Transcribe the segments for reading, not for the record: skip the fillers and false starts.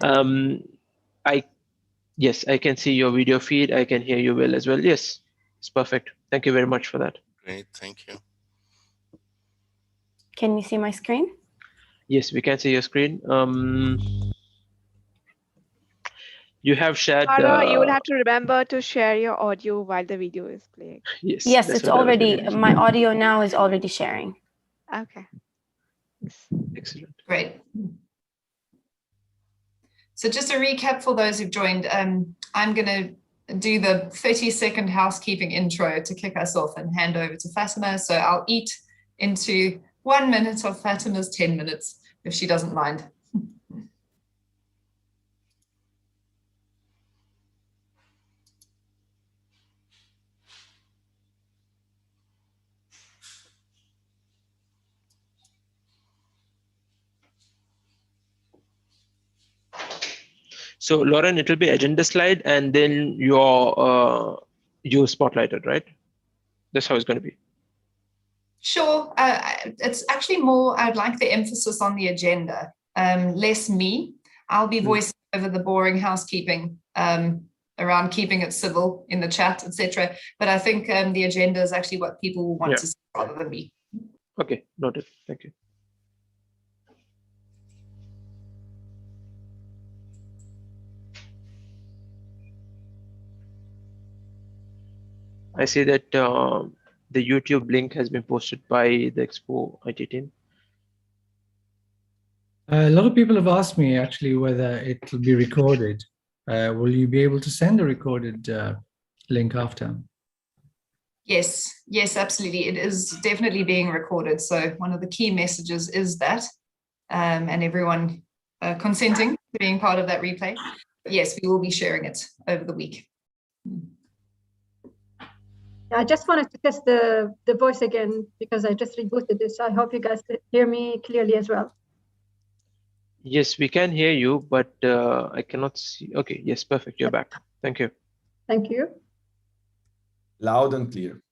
I Yes, I can see your video feed. I can hear you well as well. Yes, it's perfect. Thank you very much for that. Great, thank you. Can you see my screen? Yes, we can see your screen. You have shared. You will have to remember to share your audio while the video is playing. Yes, yes, it's already, my audio now is already sharing. Okay. Excellent. Great. So just a recap for those who've joined, I'm going to do the 30-second housekeeping intro to kick us off and hand over to Fatima. So I'll eat into 1 minute of Fatima's 10 minutes, if she doesn't mind. So Lauren, it will be agenda slide and then your you spotlighted, right? That's how it's going to be. Sure. It's actually more, I'd like the emphasis on the agenda, less me. I'll be voicing over the boring housekeeping around keeping it civil in the chat, etc. But I think the agenda is actually what people want to see rather than me. Okay, noted. Thank you. I see that the YouTube link has been posted by the Expo IT team. A lot of people have asked me actually whether it will be recorded. Will you be able to send a recorded link after? Yes, yes, absolutely. It is definitely being recorded. So one of the key messages is that, and everyone consenting to being part of that replay. Yes, we will be sharing it over the week. I just wanted to test the voice again because I just rebooted this. I hope you guys hear me clearly as well. Yes, we can hear you, but I cannot see. Okay, yes, perfect. You're back. Thank you. Thank you. Loud and clear.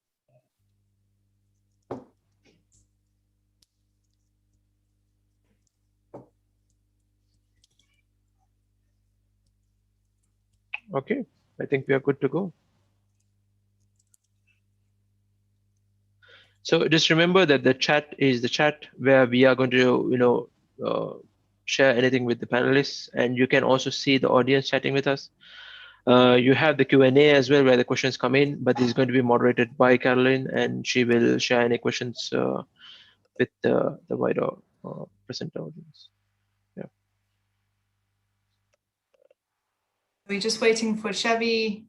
Okay, I think we are good to go. So just remember that the chat is the chat where we are going to, share anything with the panelists, and you can also see the audience chatting with us. You have the Q&A as well, where the questions come in, but this is going to be moderated by Caroline, and she will share any questions with the wider presenter audience. Yeah. We're just waiting for Shavi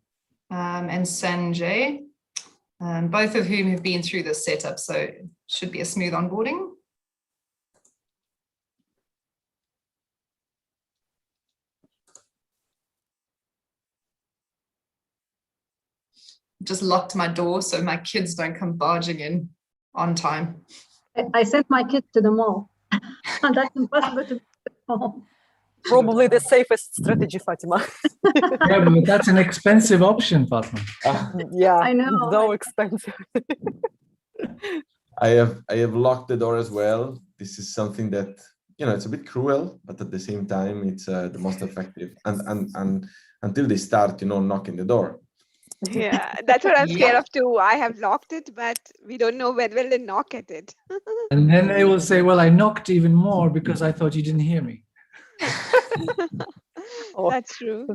and Sanjay, both of whom have been through this setup, so it should be a smooth onboarding. Just locked my door so my kids don't come barging in on time. I sent my kid to the mall. And that's impossible to home. Probably the safest strategy, Fatima. Yeah, but that's an expensive option, Fatima. Yeah, I know. so expensive. I have locked the door as well. This is something that, it's a bit cruel, but at the same time, it's the most effective. And until they start, knocking the door. Yeah, that's what I'm scared of too. I have locked it, but we don't know when will they knock at it. And then they will say, well, I knocked even more because I thought you didn't hear me. That's true.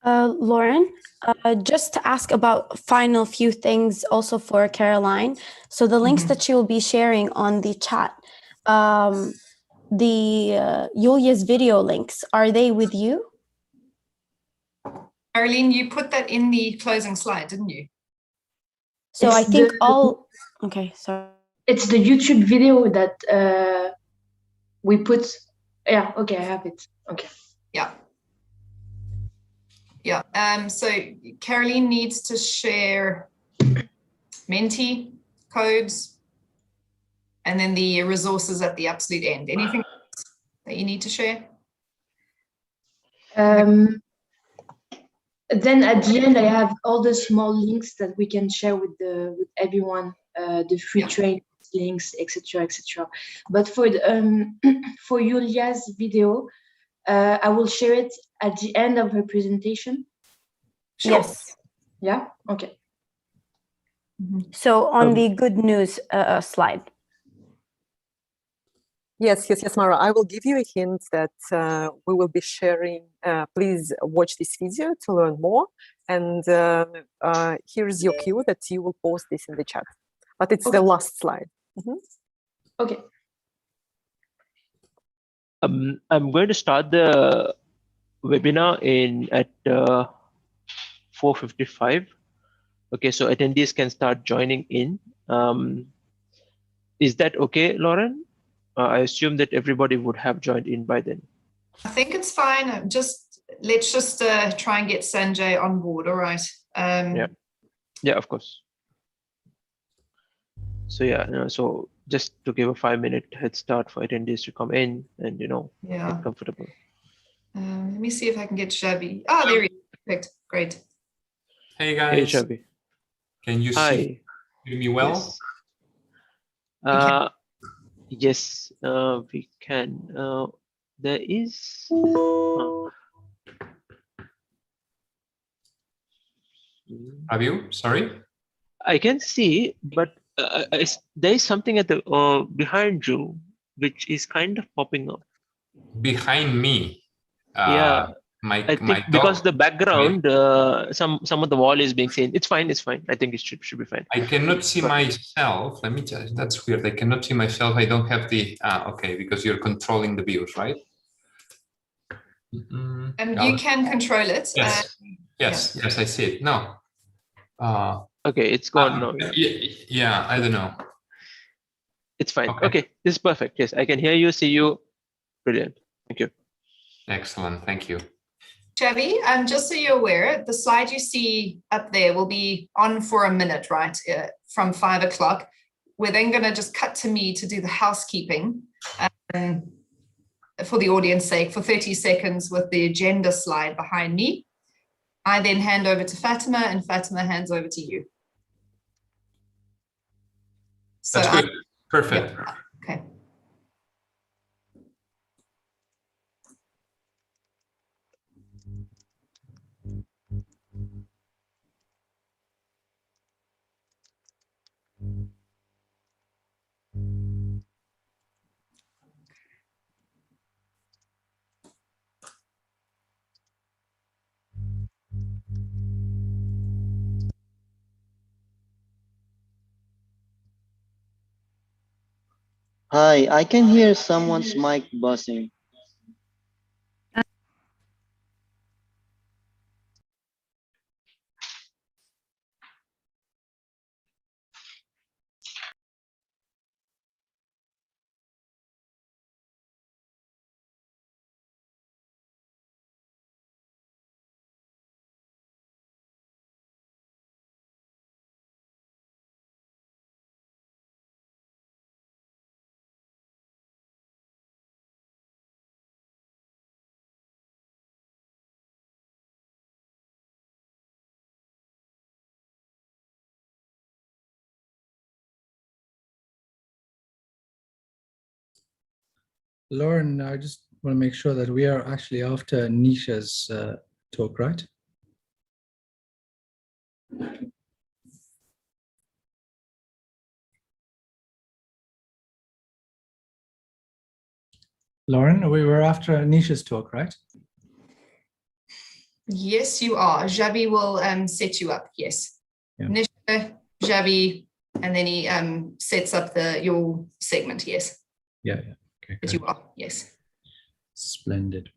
Lauren, just to ask about final few things also for Caroline. So the links that she will be sharing on the chat, Yulia's video links, are they with you? Caroline, you put that in the closing slide, didn't you? So I think okay, sorry. It's the YouTube video that we put. Yeah, okay, I have it. Okay. Yeah. Yeah. So Caroline needs to share Menti codes and then the resources at the absolute end. Anything else that you need to share? Then at the end, I have all the small links that we can share with everyone, the free training, links, etc., etc. But for the, for Julia's video, I will share it at the end of her presentation. Sure. Yes. Yeah. Okay. So on the good news slide. Yes, Mara. I will give you a hint that we will be sharing. Please watch this video to learn more. And here's your cue that you will post this in the chat. But it's the last slide. Okay. I'm going to start the webinar at 4:55. Okay, so attendees can start joining in. Is that okay, Lauren? I assume that everybody would have joined in by then. I think it's fine. Let's just try and get Sanjay on board. All right. Yeah, of course. So yeah, so just to give a 5-minute head start for attendees to come in and get comfortable. Let me see if I can get Xavi. Oh, there he is. Perfect. Great. Hey guys. Hey Xavi. Can you hear me well? Yes, we can. There is. Have you? Sorry. I can see, but there is something at the behind you, which is kind of popping up. Behind me. Yeah. My because dog, the background, some of the wall is being seen. It's fine. It's fine. I think it should be fine. I cannot see myself. Let me just. That's weird. I cannot see myself. I don't have the. Okay, because you're controlling the views, right? You can control it. Yes. I see it. No. Okay, it's gone now. Yeah, I don't know. It's fine. Okay, this is perfect. Yes, I can hear you, see you. Brilliant. Thank you. Excellent. Thank you. Xavi, just so you're aware, the slide you see up there will be on for a minute, right? From 5 o'clock. We're then going to just cut to me to do the housekeeping for the audience sake for 30 seconds with the agenda slide behind me. I then hand over to Fatima and Fatima hands over to you. So that's good. Perfect. Yeah. Okay. Hi, I can hear someone's mic buzzing. Lauren, I just want to make sure that we are actually after Nisha's talk, right? Lauren, we were after Nisha's talk, right? Yes, you are. Xavi will set you up. Yes. Yeah. Nisha, Xavi, and then he sets up your segment. Yes. Yeah. Okay. But you are. Yes. Splendid.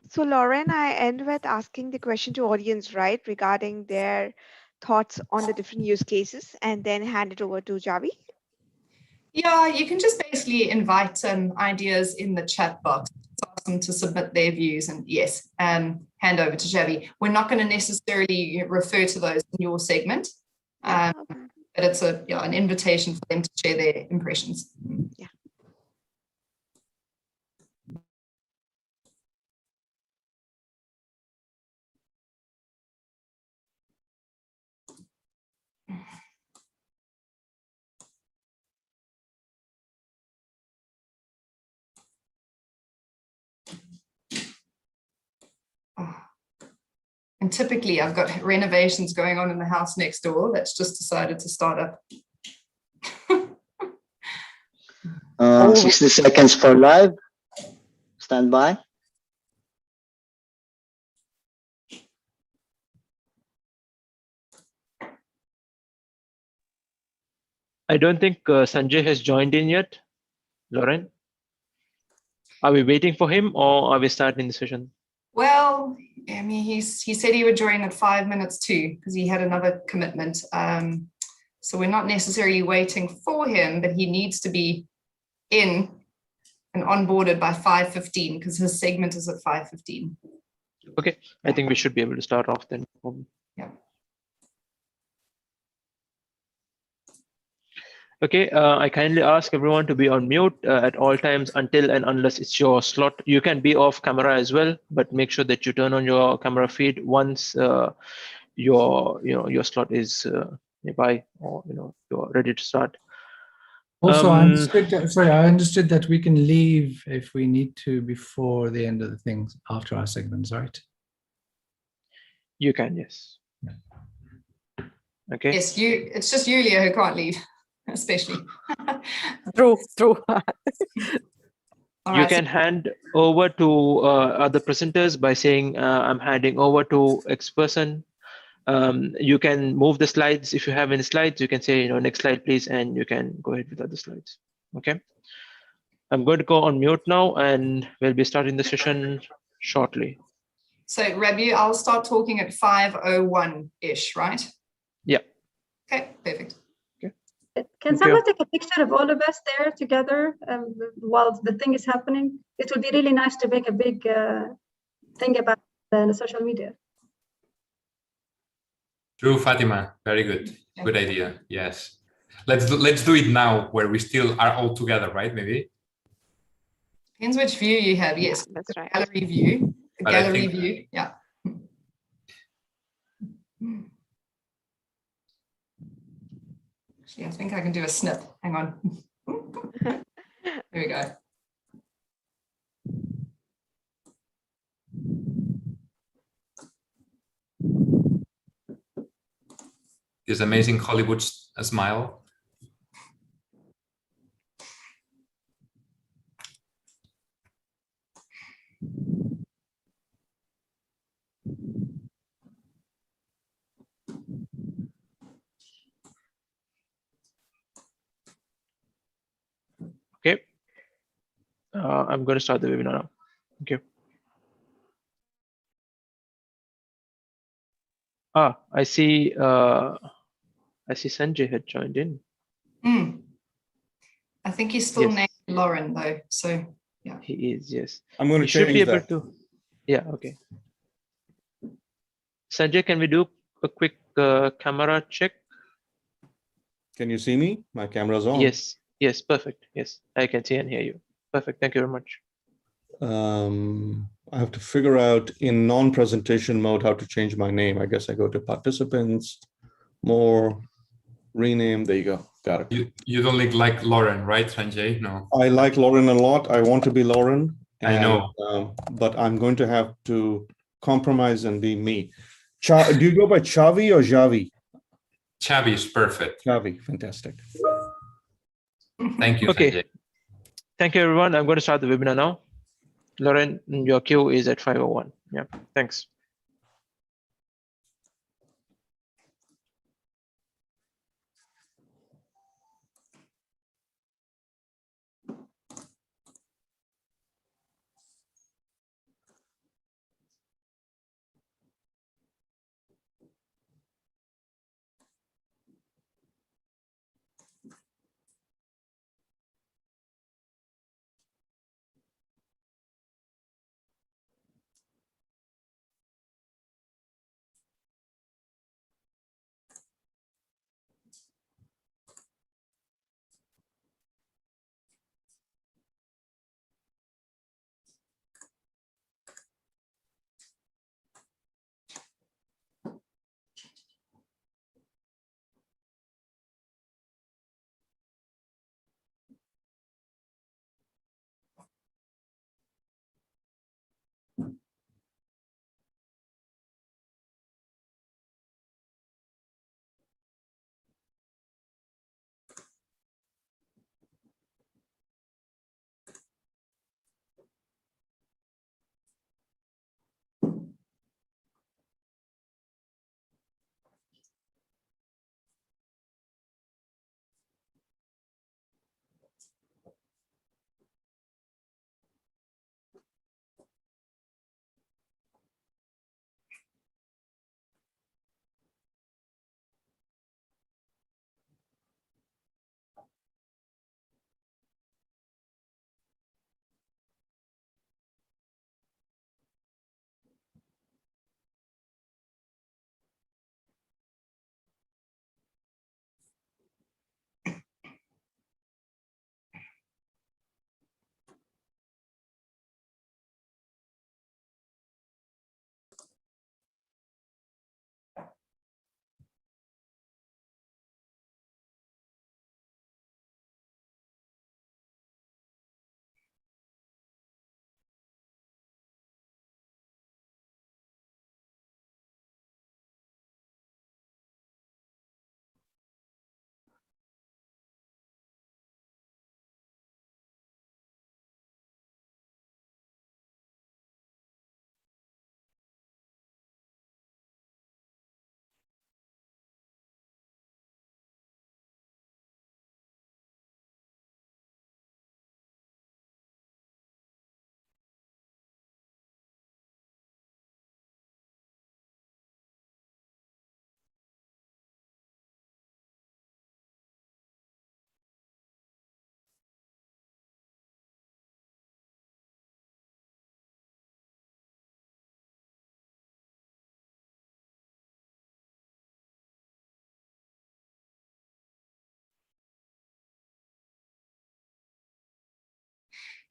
So Lauren, I end with asking the question to audience, right, regarding their thoughts on the different use cases, and then hand it over to Xavi. Yeah, you can just basically invite ideas in the chat box, ask them to submit their views, and yes, hand over to Xavi. We're not going to necessarily refer to those in your segment, but it's an invitation for them to share their impressions. Yeah. And typically I've got renovations going on in the house next door that's just decided to start up. 60 seconds for live. Stand by. I don't think Sanjay has joined in yet. Lauren, are we waiting for him or are we starting the session? Well, I mean, he said he would join at 5 minutes too, because he had another commitment. So we're not necessarily waiting for him, but he needs to be in and onboarded by 5:15 because his segment is at 5:15. Okay, I think we should be able to start off then. Yeah. Okay, I kindly ask everyone to be on mute at all times until and unless it's your slot. You can be off camera as well, but make sure that you turn on your camera feed once your slot is nearby, or you're ready to start. Also, I understood that we can leave if we need to before the end of the things after our segments, right? You can, yes. Okay. Yes, it's just Yulia who can't leave, especially. True. You can hand over to other presenters by saying, I'm handing over to X person. You can move the slides. If you have any slides, you can say, next slide, please, and you can go ahead with other slides. Okay. I'm going to go on mute now, and we'll be starting the session shortly. So, Rabi, I'll start talking at 5:01-ish, right? Yeah. Okay, perfect. Can someone take a picture of all of us there together while the thing is happening? It would be really nice to make a big thing about the social media. True, Fatima. Very good. Good idea. Yes. Let's do it now where we still are all together, right? Maybe. Depends which view you have. Yes, that's right. Gallery view. The But gallery view. Yeah. Actually, I think I can do a snip. Hang on. There we go. This amazing Hollywood smile. Okay. I'm going to start the webinar now. Okay. I see Sanjay had joined in. I think he's still Yes. named Lauren though. So yeah. He is, yes. I'm going to You should be change able that. to. Yeah, okay. Sanjay, can we do a quick camera check? Can you see me? My camera's on. Yes, perfect. Yes, I can see and hear you. Perfect. Thank you very much. I have to figure out in non-presentation mode how to change my name. I guess I go to participants, more, rename. There you go. Got it. You don't look like Lauren, right, Sanjay? No. I like Lauren a lot. I want to be Lauren. I know. But I'm going to have to compromise and be me. Do you go by Chavi or Javi? Chavi is perfect. Chavi, fantastic. Thank you, Okay. Sanjay. Thank you, everyone. I'm going to start the webinar now. Lauren, your queue is at 5:01. Yeah, thanks.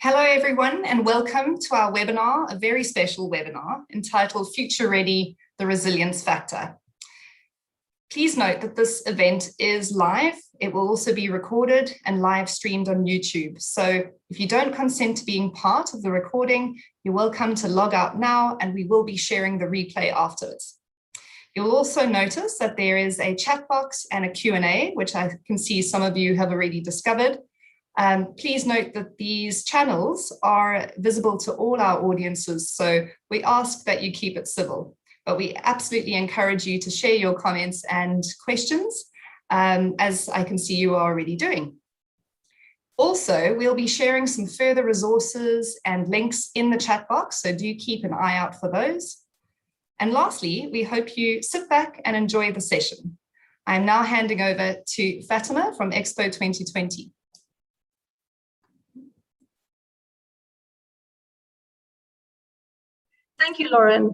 Hello, everyone, and welcome to our webinar, a very special webinar entitled Future Ready, the Resilience Factor. Please note that this event is live. It will also be recorded and live streamed on YouTube. So if you don't consent to being part of the recording, you're welcome to log out now, and we will be sharing the replay afterwards. You'll also notice that there is a chat box and a Q&A, which I can see some of you have already discovered. Please note that these channels are visible to all our audiences, so we ask that you keep it civil, but we absolutely encourage you to share your comments and questions, as I can see you are already doing. Also, we'll be sharing some further resources and links in the chat box, so do keep an eye out for those. And lastly, we hope you sit back and enjoy the session. I'm now handing over to Fatima from Expo 2020. Thank you, Lauren.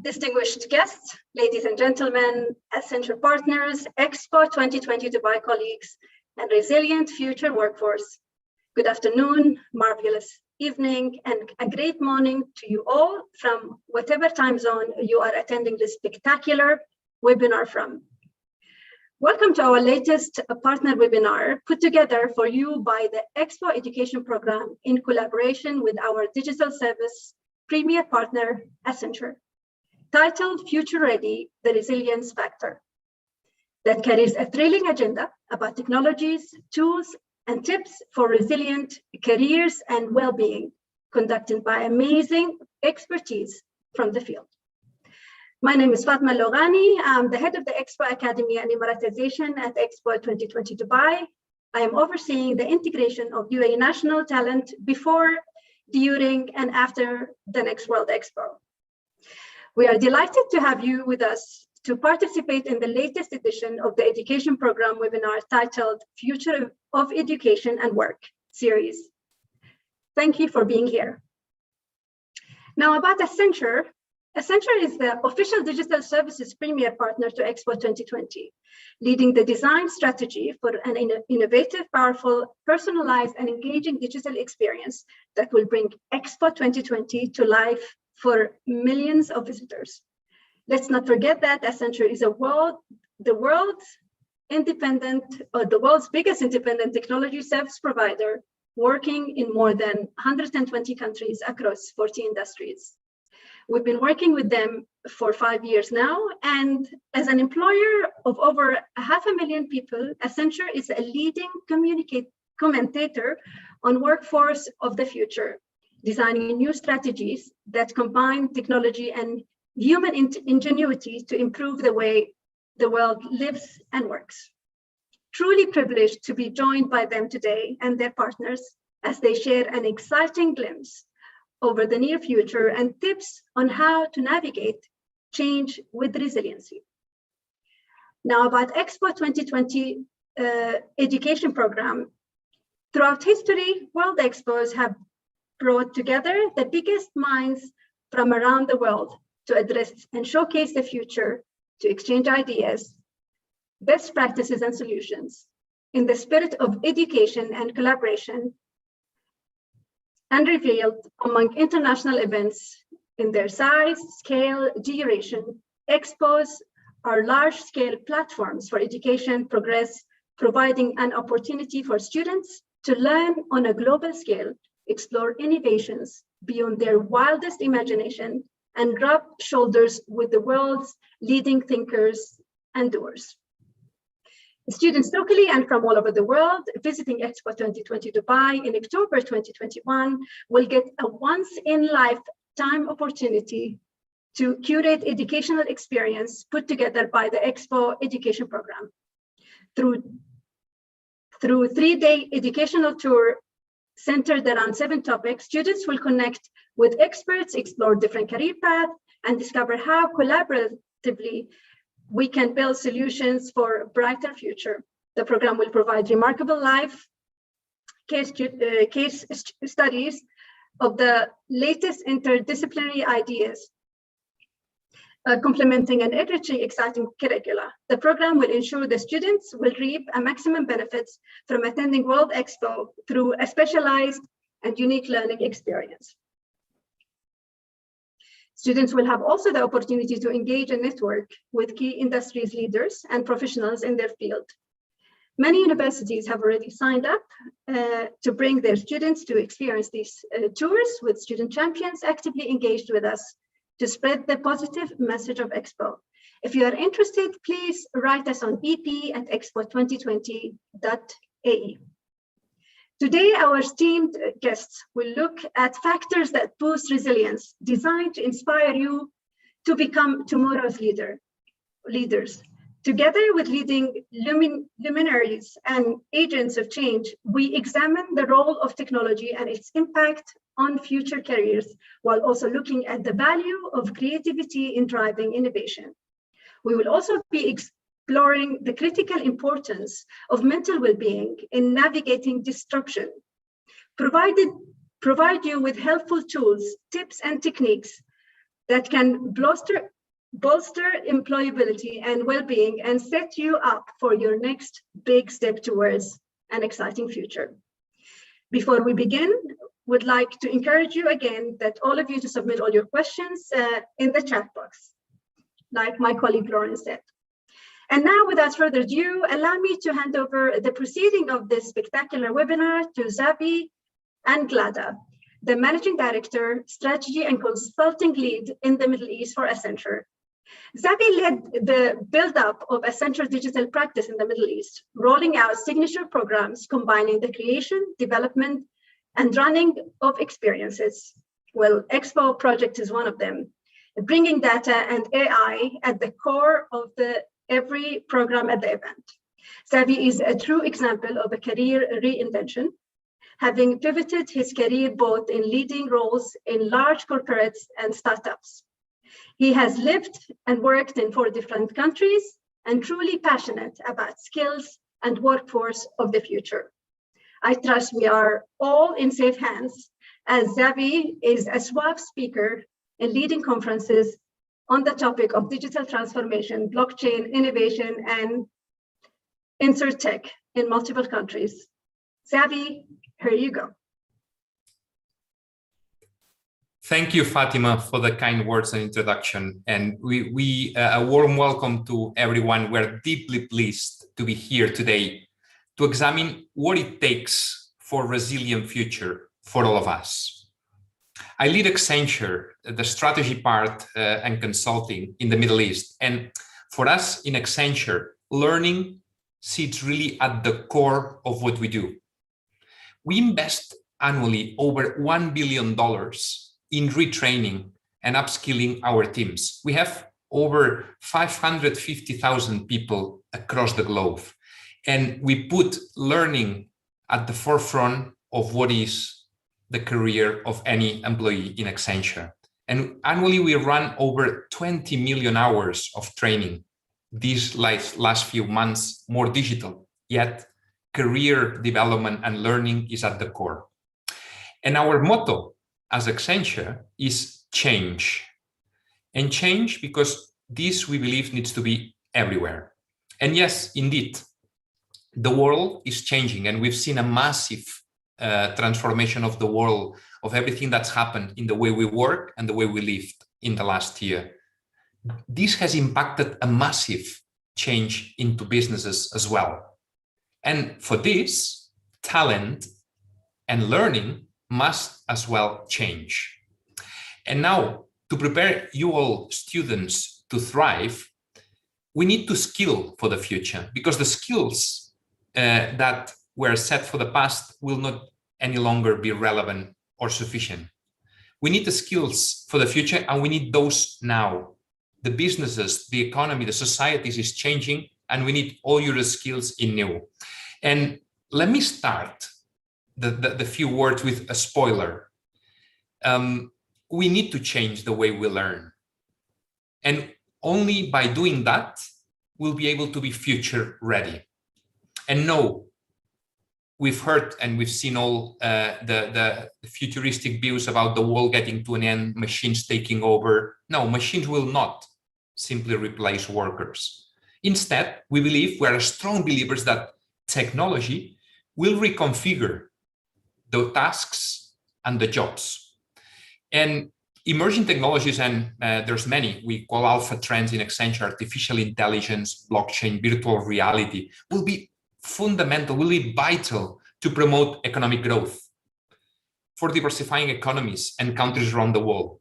Distinguished guests, ladies and gentlemen, Accenture partners, Expo 2020 Dubai colleagues, and resilient future workforce. Good afternoon, marvelous evening, and a great morning to you all from whatever time zone you are attending this spectacular webinar from. Welcome to our latest partner webinar put together for you by the Expo Education Program in collaboration with our digital service premier partner, Accenture, titled Future Ready, the Resilience Factor, that carries a thrilling agenda about technologies, tools, and tips for resilient careers and well-being, conducted by amazing expertise from the field. My name is Fatma Logani. I'm the head of the Expo Academy and Emiratization at Expo 2020 Dubai. I am overseeing the integration of UAE national talent before, during, and after the next World Expo. We are delighted to have you with us to participate in the latest edition of the education program webinar titled Future of Education and Work series. Thank you for being here. Now about Accenture. Accenture is the official digital services premier partner to Expo 2020, leading the design strategy for an innovative, powerful, personalized, and engaging digital experience that will bring Expo 2020 to life for millions of visitors. Let's not forget that Accenture is the world's biggest independent technology service provider, working in more than 120 countries across 40 industries. We've been working with them for 5 years now, and as an employer of over 500,000 people, Accenture is a leading commentator on workforce of the future, designing new strategies that combine technology and human ingenuity to improve the way the world lives and works. Truly privileged to be joined by them today and their partners as they share an exciting glimpse over the near future and tips on how to navigate change with resiliency. Now about Expo 2020 education program. Throughout history, World Expos have brought together the biggest minds from around the world to address and showcase the future, to exchange ideas, best practices and solutions in the spirit of education and collaboration, and revealed among international events in their size, scale, duration. Expos are large-scale platforms for education progress, providing an opportunity for students to learn on a global scale, explore innovations beyond their wildest imagination, and rub shoulders with the world's leading thinkers and doers. Students locally and from all over the world visiting Expo 2020 Dubai in October 2021 will get a once-in-lifetime opportunity to curate educational experience put together by the Expo education program. Through 3-day educational tour centered around 7 topics, students will connect with experts, explore different career paths, and discover how collaboratively we can build solutions for a brighter future. The program will provide remarkable live case studies of the latest interdisciplinary ideas complementing and enriching exciting curricula. The program will ensure the students will reap a maximum benefits from attending World Expo through a specialized and unique learning experience. Students will have also the opportunity to engage and network with key industries leaders and professionals in their field. Many universities have already signed up to bring their students to experience these tours, with student champions actively engaged with us to spread the positive message of Expo. If you are interested, please write us on ep@expo2020.ae. Today, our esteemed guests will look at factors that boost resilience, designed to inspire you to become tomorrow's leaders. Together with leading luminaries and agents of change, we examine the role of technology and its impact on future careers, while also looking at the value of creativity in driving innovation. We will also be exploring the critical importance of mental well-being in navigating disruption, provide you with helpful tools, tips, and techniques that can bolster employability and well-being and set you up for your next big step towards an exciting future. Before we begin, would like to encourage you again that all of you to submit all your questions in the chat box, like my colleague Lauren said. And now, without further ado, allow me to hand over the proceeding of this spectacular webinar to Xavi Anglada, the Managing Director, Strategy and Consulting Lead in the Middle East for Accenture. Xavi led the build-up of Accenture digital practice in the Middle East, rolling out signature programs combining the creation, development, and running of experiences. Well, Expo project is one of them, bringing data and AI at the core of every program at the event. Xavi is a true example of a career reinvention, having pivoted his career both in leading roles in large corporates and startups. He has lived and worked in 4 different countries and truly passionate about skills and workforce of the future. I trust we are all in safe hands, as Xavi is a suave speaker in leading conferences on the topic of digital transformation, blockchain, innovation, and InsurTech in multiple countries. Xavi, here you go. Thank you, Fatima, for the kind words and introduction. And a warm welcome to everyone. We're deeply pleased to be here today to examine what it takes for a resilient future for all of us. I lead Accenture, the strategy part and consulting in the Middle East. And for us in Accenture, learning sits really at the core of what we do. We invest annually over $1 billion in retraining and upskilling our teams. We have over 550,000 people across the globe. And we put learning at the forefront of what is the career of any employee in Accenture. And annually, we run over 20 million hours of training. These last few months, more digital, yet career development and learning is at the core. And our motto as Accenture is change. And change because this, we believe, needs to be everywhere. And yes, indeed, the world is changing, and we've seen a massive transformation of the world, of everything that's happened in the way we work and the way we lived in the last year. This has impacted a massive change into businesses as well. And for this, talent and learning must as well change. And now, to prepare you all students to thrive, we need to skill for the future, because the skills that were set for the past will not any longer be relevant or sufficient. We need the skills for the future, and we need those now. The businesses, the economy, the societies is changing, and we need all your skills in new. And let me start the few words with a spoiler. We need to change the way we learn. And only by doing that, we'll be able to be future ready. And no, we've heard and we've seen all the futuristic views about the world getting to an end, machines taking over. No, machines will not simply replace workers. Instead, we are strong believers that technology will reconfigure the tasks and the jobs. And emerging technologies, and there's many, we call alpha trends in Accenture, artificial intelligence, blockchain, virtual reality, will be fundamental, will be vital to promote economic growth for diversifying economies and countries around the world.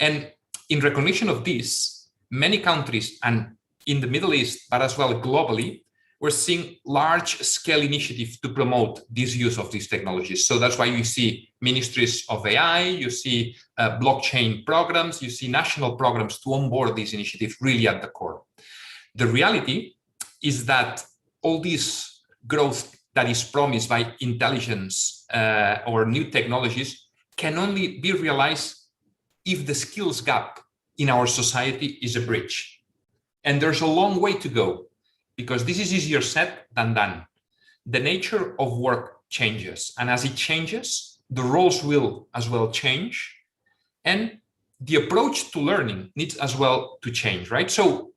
And in recognition of this, many countries, and in the Middle East, but as well globally, we're seeing large-scale initiatives to promote this use of these technologies. So that's why you see ministries of AI, you see blockchain programs, you see national programs to onboard these initiatives really at the core. The reality is that all this growth that is promised by intelligence or new technologies can only be realized if the skills gap in our society is a bridge. And there's a long way to go, because this is easier said than done. The nature of work changes, and as it changes, the roles will as well change, and the approach to learning needs as well to change, right? So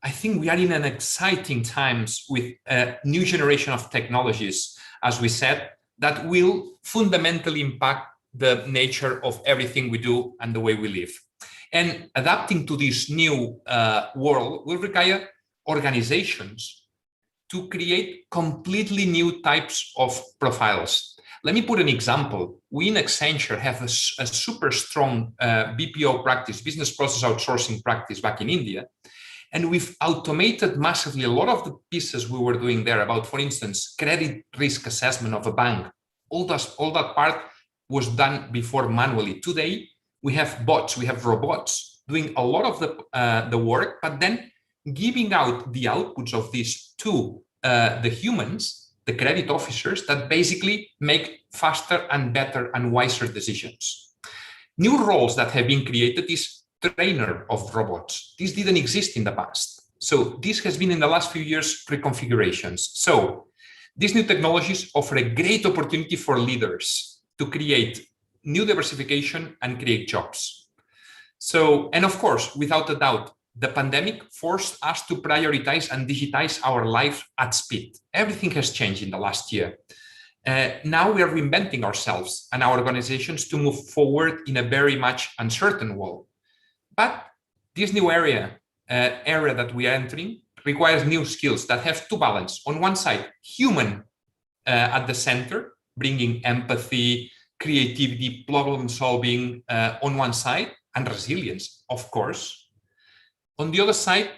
I think we are in an exciting times with a new generation of technologies, as we said, that will fundamentally impact the nature of everything we do and the way we live. And adapting to this new world will require organizations to create completely new types of profiles. Let me put an example. We in Accenture have a super strong BPO practice, business process outsourcing practice back in India. And we've automated massively a lot of the pieces we were doing there about, for instance, credit risk assessment of a bank. All that part was done before manually. Today, we have bots, we have robots doing a lot of the work, but then giving out the outputs of this to the humans, the credit officers, that basically make faster and better and wiser decisions. New roles that have been created is trainer of robots. This didn't exist in the past. So this has been in the last few years reconfigurations. So these new technologies offer a great opportunity for leaders to create new diversification and create jobs. So, and of course, without a doubt, the pandemic forced us to prioritize and digitize our life at speed. Everything has changed in the last year. Now we are reinventing ourselves and our organizations to move forward in a very much uncertain world. But this new area that we are entering requires new skills that have to balance, on one side, human at the center, bringing empathy, creativity, problem solving on one side, and resilience, of course. On the other side,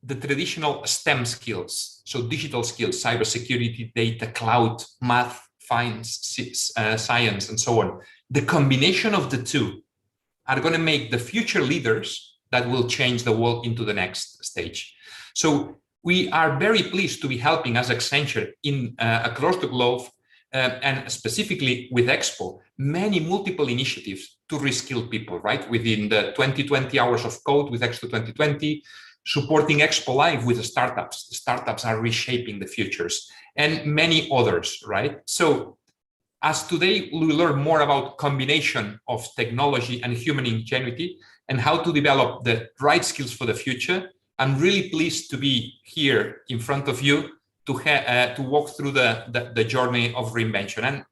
the traditional STEM skills, so digital skills, cybersecurity, data, cloud, math, science, and so on. The combination of the two are going to make the future leaders that will change the world into the next stage. So we are very pleased to be helping as Accenture in across the globe, and specifically with Expo, multiple initiatives to reskill people, right? Within the 2020 hours of code with Expo 2020, supporting Expo Live with the startups. The startups are reshaping the futures, and many others, right? So as today we learn more about combination of technology and human ingenuity and how to develop the right skills for the future, I'm really pleased to be here in front of you to walk through the journey of reinvention. And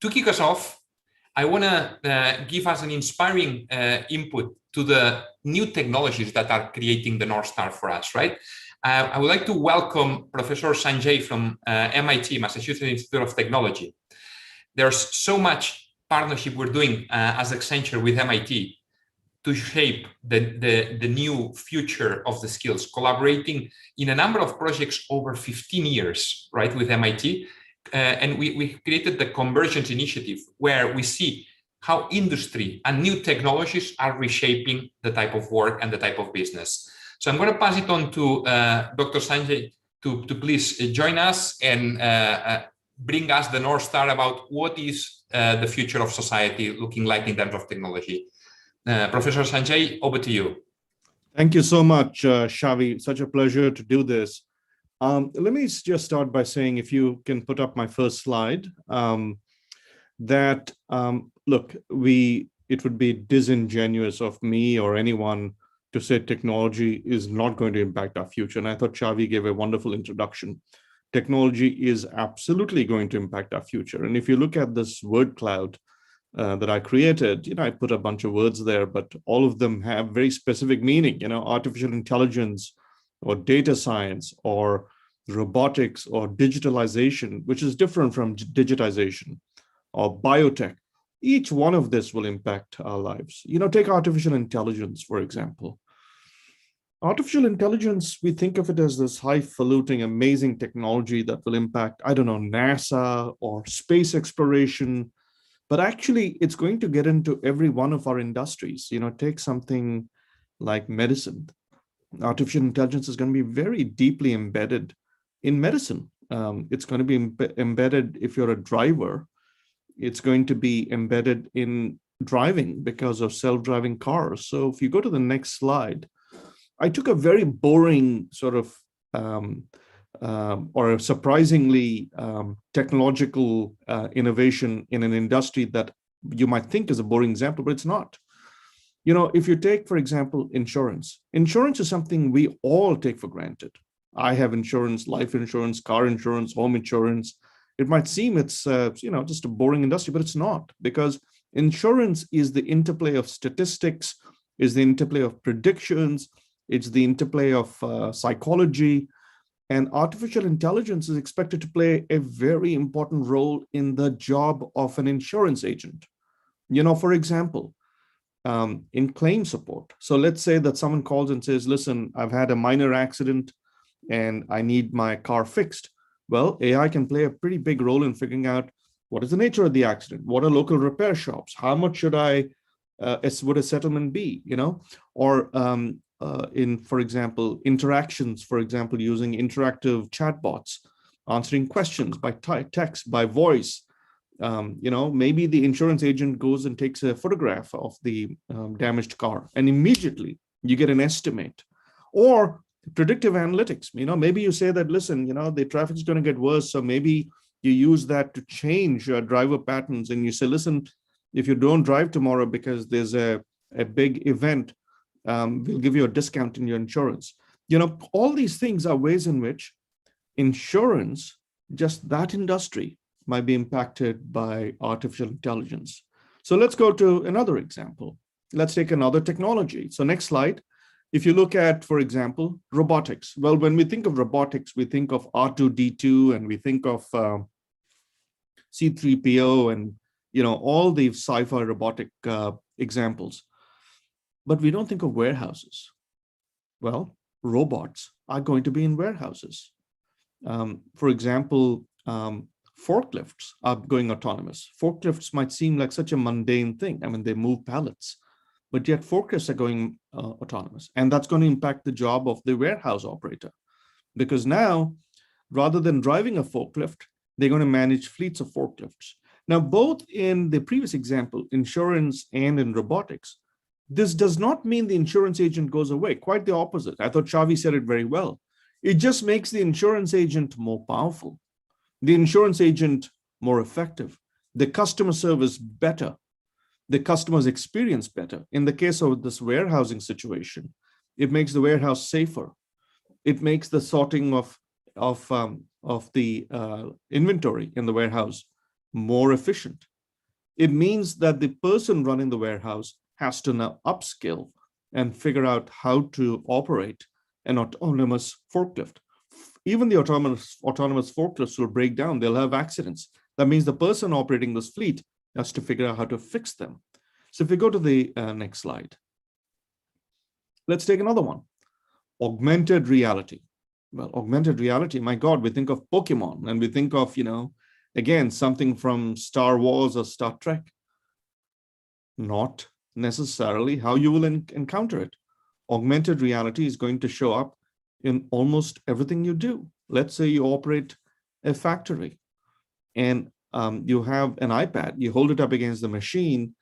to kick us off, I want to give us an inspiring input to the new technologies that are creating the North Star for us, right? I would like to welcome Professor Sanjay from MIT, Massachusetts Institute of Technology. There's so much partnership we're doing as Accenture with MIT to shape the new future of the skills, collaborating in a number of projects over 15 years, right, with MIT. And we created the Convergence Initiative, where we see how industry and new technologies are reshaping the type of work and the type of business. So I'm going to pass it on to Dr. Sanjay to please join us and bring us the North Star about what is the future of society looking like in terms of technology. Professor Sanjay, over to you. Thank you so much, Xavi. Such a pleasure to do this. Let me just start by saying, if you can put up my first slide, look, it would be disingenuous of me or anyone to say technology is not going to impact our future. And I thought Xavi gave a wonderful introduction. Technology is absolutely going to impact our future. And if you look at this word cloud that I created, I put a bunch of words there, but all of them have very specific meaning, artificial intelligence or data science or robotics or digitalization, which is different from digitization, or biotech. Each one of this will impact our lives. Take artificial intelligence, for example. Artificial intelligence, we think of it as this highfalutin, amazing technology that will impact, I don't know, NASA or space exploration, but actually it's going to get into every one of our industries. Take something like medicine. Artificial intelligence is going to be very deeply embedded in medicine. It's going to be embedded if you're a driver. It's going to be embedded in driving because of self-driving cars. So if you go to the next slide, I took a very boring sort of or a surprisingly technological innovation in an industry that you might think is a boring example, but it's not. If you take, for example, insurance. Insurance is something we all take for granted. I have insurance, life insurance, car insurance, home insurance. It might seem it's just a boring industry, but it's not, because insurance is the interplay of statistics, is the interplay of predictions, it's the interplay of psychology, and artificial intelligence is expected to play a very important role in the job of an insurance agent. For example, in claim support. So let's say that someone calls and says, listen, I've had a minor accident and I need my car fixed. Well, AI can play a pretty big role in figuring out what is the nature of the accident, what are local repair shops, how much should would a settlement be, or for example, interactions, for example, using interactive chatbots, answering questions by text, by voice. Maybe the insurance agent goes and takes a photograph of the damaged car, and immediately you get an estimate. Or predictive analytics, maybe you say that, listen, the traffic is going to get worse, so maybe you use that to change your driver patterns, and you say, listen, if you don't drive tomorrow because there's a big event, we'll give you a discount in your insurance. All these things are ways in which insurance, just that industry, might be impacted by artificial intelligence. So let's go to another example. Let's take another technology. So next slide. If you look at, for example, robotics. Well, when we think of robotics, we think of R2-D2 and we think of C-3PO and all the sci-fi robotic examples. But we don't think of warehouses. Well, robots are going to be in warehouses. For example, forklifts are going autonomous. Forklifts might seem like such a mundane thing. I mean, they move pallets, but yet forklifts are going autonomous. And that's going to impact the job of the warehouse operator. Because now, rather than driving a forklift, they're going to manage fleets of forklifts. Now, both in the previous example, insurance and in robotics, this does not mean the insurance agent goes away. Quite the opposite. I thought Xavi said it very well. It just makes the insurance agent more powerful, the insurance agent more effective, the customer service better, the customer's experience better. In the case of this warehousing situation, it makes the warehouse safer. It makes the sorting of the inventory in the warehouse more efficient. It means that the person running the warehouse has to now upskill and figure out how to operate an autonomous forklift. Even the autonomous forklifts will break down. They'll have accidents. That means the person operating this fleet has to figure out how to fix them. So if we go to the next slide, let's take another one. Augmented reality. Well, augmented reality, my God, we think of Pokemon and we think of, again, something from Star Wars or Star Trek. Not necessarily how you will encounter it. Augmented reality is going to show up in almost everything you do. Let's say you operate a factory and you have an iPad, you hold it up against the machine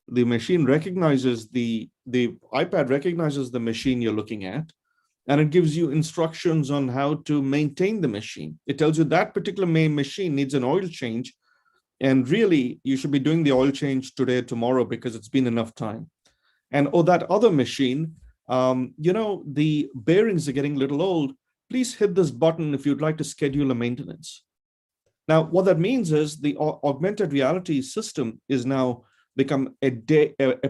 recognizes the iPad recognizes the machine you're looking at, and it gives you instructions on how to maintain the machine. It tells you that particular machine needs an oil change, and really you should be doing the oil change today, tomorrow, because it's been enough time. And that other machine The bearings are getting a little old. Please hit this button if you'd like to schedule a maintenance. Now, what that means is the augmented reality system is now become a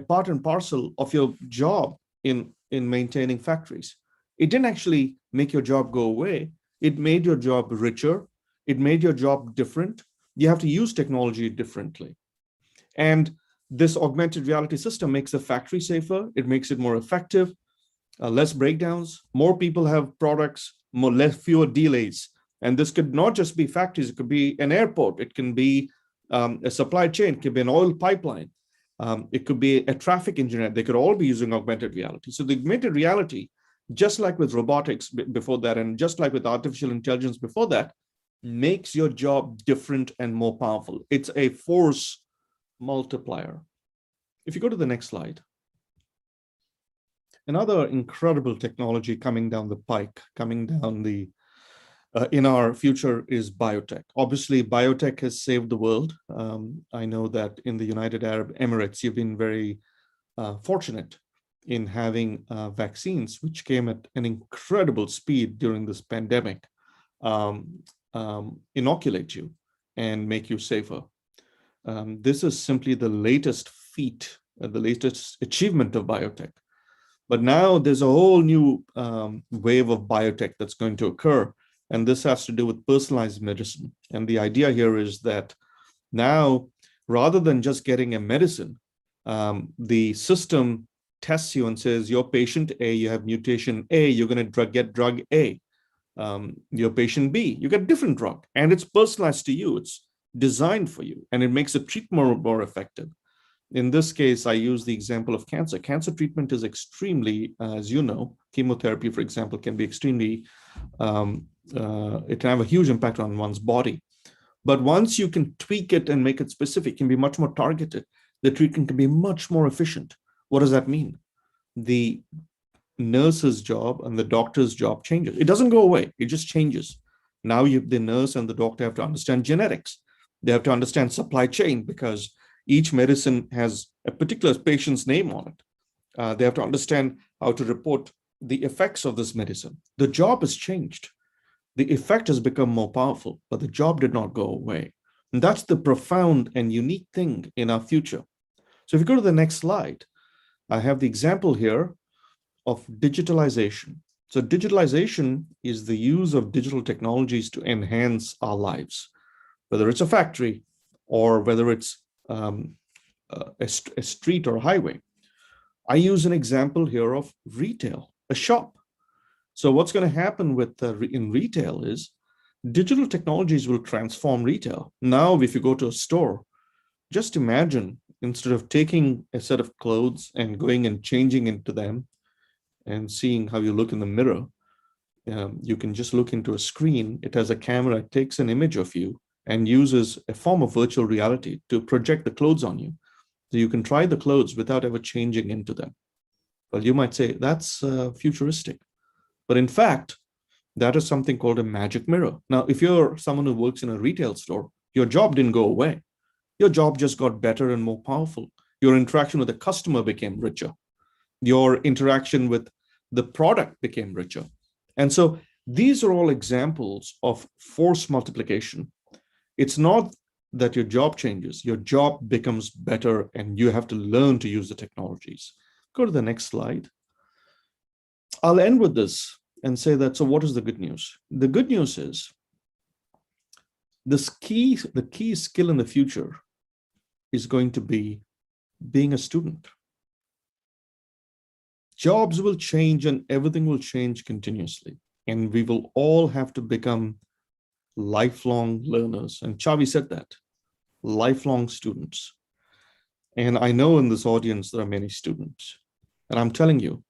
part and parcel of your job in maintaining factories. It didn't actually make your job go away. It made your job richer. It made your job different. You have to use technology differently. And this augmented reality system makes the factory safer. It makes it more effective, less breakdowns, more people have products, fewer delays. And this could not just be factories, it could be an airport, it can be a supply chain, it could be an oil pipeline, it could be a traffic engineer. They could all be using augmented reality. So the augmented reality, just like with robotics before that, and just like with artificial intelligence before that, makes your job different and more powerful. It's a force multiplier. If you go to the next slide. Another incredible technology coming down the pike, coming down the in our future is biotech. Obviously, biotech has saved the world. I know that in the United Arab Emirates, you've been very fortunate in having vaccines, which came at an incredible speed during this pandemic, inoculate you and make you safer. This is simply the latest feat, the latest achievement of biotech. But now there's a whole new wave of biotech that's going to occur. And this has to do with personalized medicine. And the idea here is that now, rather than just getting a medicine, the system tests you and says, your patient A, you have mutation A, you're going to get drug A. Your patient B, you get a different drug. And it's personalized to you. It's designed for you. And it makes the treatment more effective. In this case, I use the example of cancer. Cancer treatment is extremely, as you know, chemotherapy, for example, can be extremely, it can have a huge impact on one's body. But once you can tweak it and make it specific, it can be much more targeted. The treatment can be much more efficient. What does that mean? The nurse's job and the doctor's job changes. It doesn't go away, it just changes. Now the nurse and the doctor have to understand genetics. They have to understand supply chain because each medicine has a particular patient's name on it. They have to understand how to report the effects of this medicine. The job has changed. The effect has become more powerful, but the job did not go away. And that's the profound and unique thing in our future. So if you go to the next slide, I have the example here of digitalization. So digitalization is the use of digital technologies to enhance our lives, whether it's a factory or whether it's a street or a highway. I use an example here of retail, a shop. So what's going to happen with in retail is digital technologies will transform retail. Now, if you go to a store, just imagine instead of taking a set of clothes and going and changing into them and seeing how you look in the mirror, you can just look into a screen. It has a camera, it takes an image of you and uses a form of virtual reality to project the clothes on you. So you can try the clothes without ever changing into them. Well, you might say that's futuristic. But in fact, that is something called a magic mirror. Now, if you're someone who works in a retail store, your job didn't go away. Your job just got better and more powerful. Your interaction with the customer became richer. Your interaction with the product became richer. And so these are all examples of force multiplication. It's not that your job changes, your job becomes better and you have to learn to use the technologies. Go to the next slide. I'll end with this and say that, so what is the good news? The good news is the key skill in the future is going to be being a student. Jobs will change and everything will change continuously. And we will all have to become lifelong learners. And Chavi said that, lifelong students. And I know in this audience, there are many students. And I'm telling you,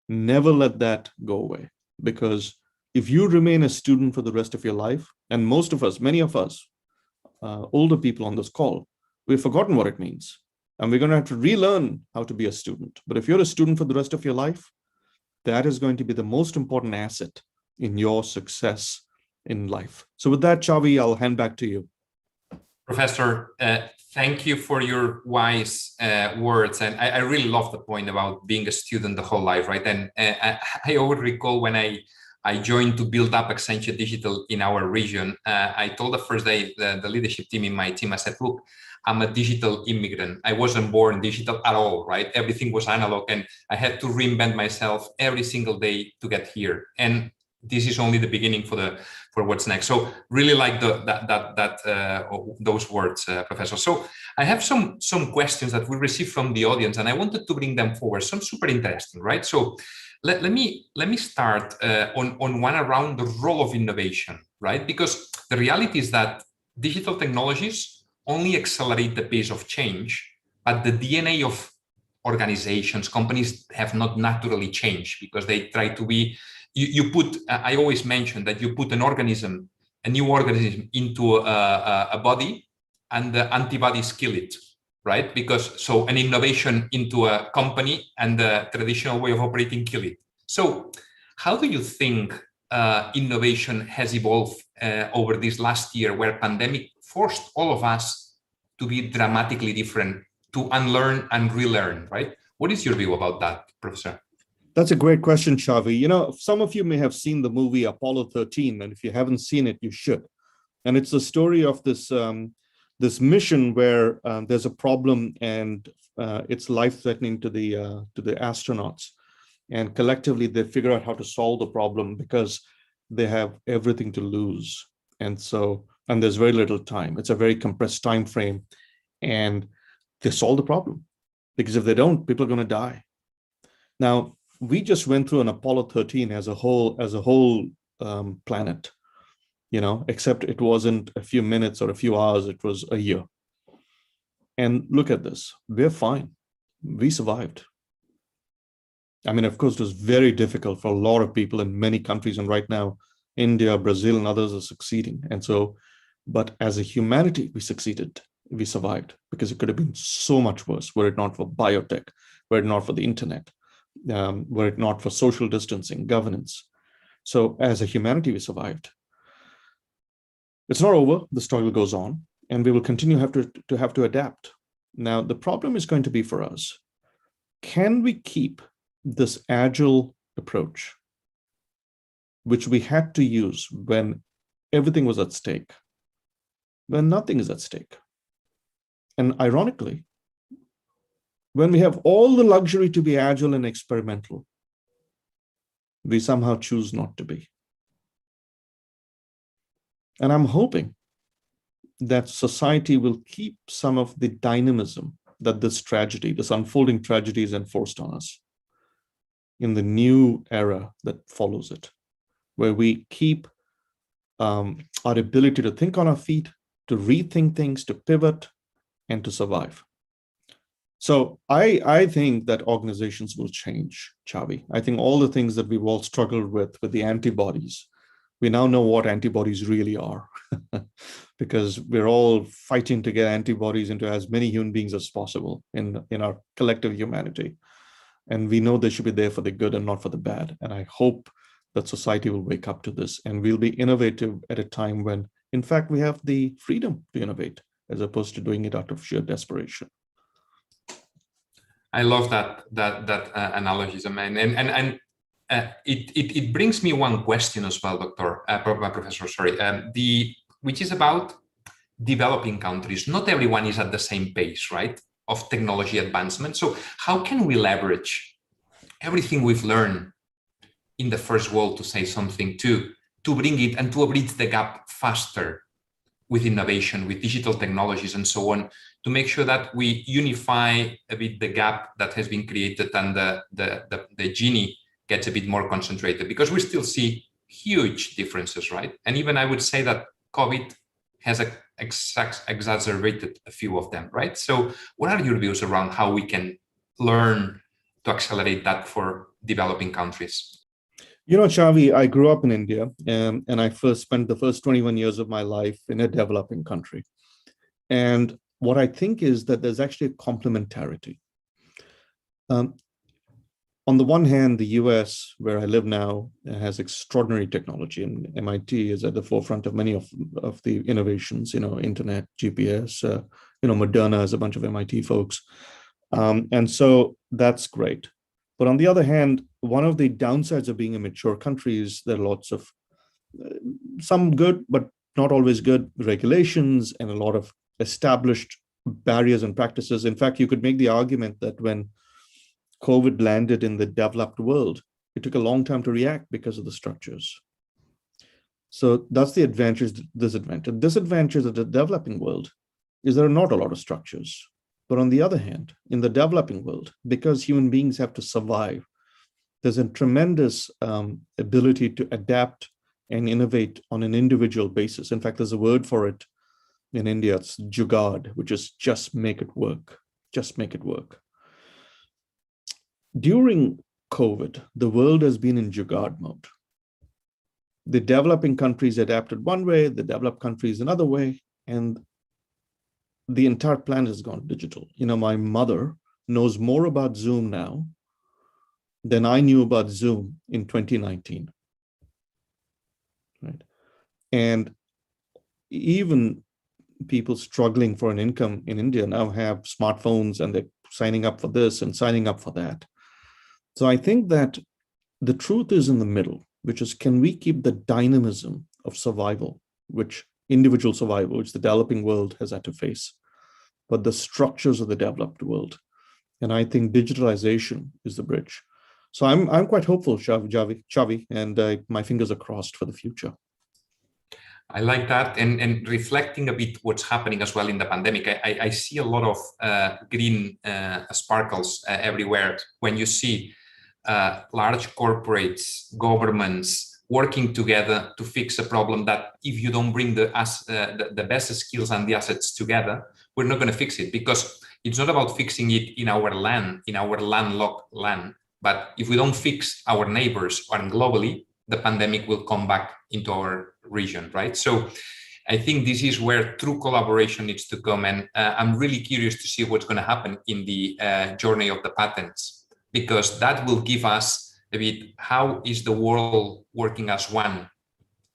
never let that go away. Because if you remain a student for the rest of your life, and most of us, many of us, older people on this call, we've forgotten what it means. And we're going to have to relearn how to be a student. But if you're a student for the rest of your life, that is going to be the most important asset in your success in life. So with that, Chavi, I'll hand back to you. Professor, thank you for your wise words. And I really love the point about being a student the whole life, right? And I always recall when I joined to build up Accenture Digital in our region, I told the first day the leadership team in my team, I said, look, I'm a digital immigrant. I wasn't born digital at all, right? Everything was analog and I had to reinvent myself every single day to get here. And this is only the beginning for what's next. So really like those words, Professor. So I have some questions that we received from the audience, and I wanted to bring them forward. Some super interesting, right? So let me start on one around the role of innovation, right? Because the reality is that digital technologies only accelerate the pace of change, but the DNA of organizations, companies have not naturally changed because they try to be. You put, I always mention that you put a new organism into a body and the antibodies kill it, right? Because so an innovation into a company and the traditional way of operating kill it. So how do you think innovation has evolved over this last year where pandemic forced all of us to be dramatically different, to unlearn and relearn, right? What is your view about that, Professor? That's a great question, Xavi. You know, some of you may have seen the movie Apollo 13, and if you haven't seen it, you should. And it's the story of this this mission where there's a problem and it's life-threatening to the astronauts. And collectively, they figure out how to solve the problem because they have everything to lose. And there's very little time. It's a very compressed time frame, and they solve the problem because if they don't, people are going to die. Now, we just went through an Apollo 13 as a whole planet, you know, except it wasn't a few minutes or a few hours, it was a year. And look at this, we're fine. We survived. I mean, of course, it was very difficult for a lot of people in many countries. And right now, India, Brazil, and others are succeeding. And so, but as a humanity, we succeeded. We survived because it could have been so much worse were it not for biotech, were it not for the internet, were it not for social distancing, governance. So as a humanity, we survived. It's not over. The struggle goes on, and we will continue to have to adapt. Now, the problem is going to be for us, can we keep this agile approach, which we had to use when everything was at stake, when nothing is at stake? And ironically, when we have all the luxury to be agile and experimental, we somehow choose not to be. And I'm hoping that society will keep some of the dynamism that this tragedy, this unfolding tragedy, has enforced on us in the new era that follows it, where we keep our ability to think on our feet, to rethink things, to pivot, and to survive. So I think that organizations will change, Xavi. I think all the things that we've all struggled with the antibodies, we now know what antibodies really are because we're all fighting to get antibodies into as many human beings as possible in our collective humanity. And we know they should be there for the good and not for the bad. And I hope that society will wake up to this and we'll be innovative at a time when, in fact, we have the freedom to innovate as opposed to doing it out of sheer desperation. I love that analogism, and it brings me one question as well, Professor. Sorry, which is about developing countries. Not everyone is at the same pace, right, of technology advancement. So how can we leverage everything we've learned in the first world to say something to bring it and to bridge the gap faster with innovation, with digital technologies and so on, to make sure that we unify a bit the gap that has been created and the genie gets a bit more concentrated, because we still see huge differences, right? And even I would say that COVID has exacerbated a few of them, right? So what are your views around how we can learn to accelerate that for developing countries? You know, Xavi, I grew up in India and I first spent the first 21 years of my life in a developing country. And what I think is that there's actually a complementarity. On on the one hand, the US, where I live now, has extraordinary technology, and MIT is at the forefront of many of the innovations, internet, GPS, Moderna is a bunch of MIT folks. And so that's great. But on the other hand, one of the downsides of being a mature country is there are lots of some good, but not always good regulations and a lot of established barriers and practices. In fact, you could make the argument that when COVID landed in the developed world, it took a long time to react because of the structures. So that's the advantage, disadvantage. Disadvantage of the developing world is there are not a lot of structures. But on the other hand, in the developing world, because human beings have to survive, there's a tremendous ability to adapt and innovate on an individual basis. In fact, there's a word for it in India, it's jugaad, which is just make it work, just make it work. During COVID, the world has been in jugaad mode. The developing countries adapted one way, the developed countries another way, and the entire planet has gone digital. My mother knows more about Zoom now than I knew about Zoom in 2019. Right? And even people struggling for an income in India now have smartphones and they're signing up for this and signing up for that. So I think that the truth is in the middle, which is, can we keep the dynamism of survival, which individual survival, which the developing world has had to face, but the structures of the developed world. And I think digitalization is the bridge. So I'm quite hopeful, Xavi, and my fingers are crossed for the future. I like that. And reflecting a bit what's happening as well in the pandemic, I see a lot of green sparkles everywhere when you see large corporates, governments working together to fix a problem that if you don't bring the best skills and the assets together, we're not going to fix it, because it's not about fixing it in our land, in our landlocked land. But if we don't fix our neighbors and globally, the pandemic will come back into our region, right? So I think this is where true collaboration needs to come. And I'm really curious to see what's going to happen in the journey of the patents, because that will give us a bit, how is the world working as one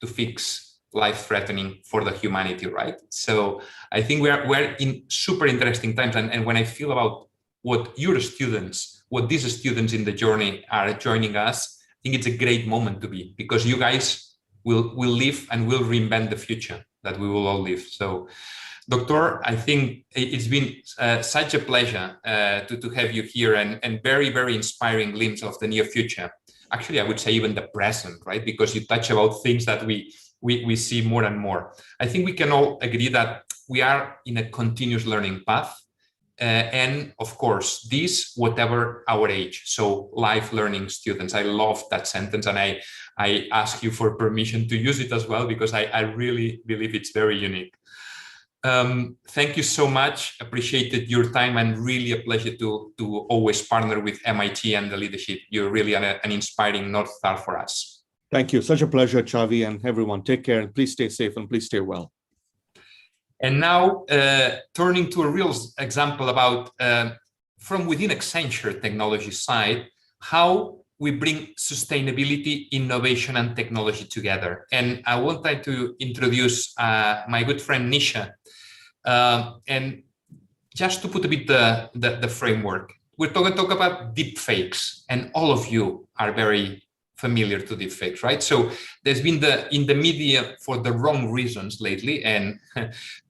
to fix life-threatening for the humanity, right? So I think we're in super interesting times. And when I feel about what your students, what these students in the journey are joining us, I think it's a great moment to be, because you guys will live and will reinvent the future that we will all live. So, Doctor, I think it's been such a pleasure to have you here, and very, very inspiring glimpse of the near future. Actually, I would say even the present, right? Because you touch about things that we see more and more. I think we can all agree that we are in a continuous learning path. And of course, this, whatever our age, so life learning students. I love that sentence, and I ask you for permission to use it as well, because I really believe it's very unique. Thank you so much. Appreciated your time, and really a pleasure to always partner with MIT and the leadership. You're really an inspiring North Star for us. Thank you. Such a pleasure, Xavi, and everyone. Take care, and please stay safe, and please stay well. And now, turning to a real example about from within Accenture technology side, how we bring sustainability, innovation, and technology together. And I wanted to introduce my good friend Nisha. And just to put a bit the framework, we're going to talk about deep fakes, and all of you are very familiar to deep fakes, right? So there's been in the media for the wrong reasons lately, and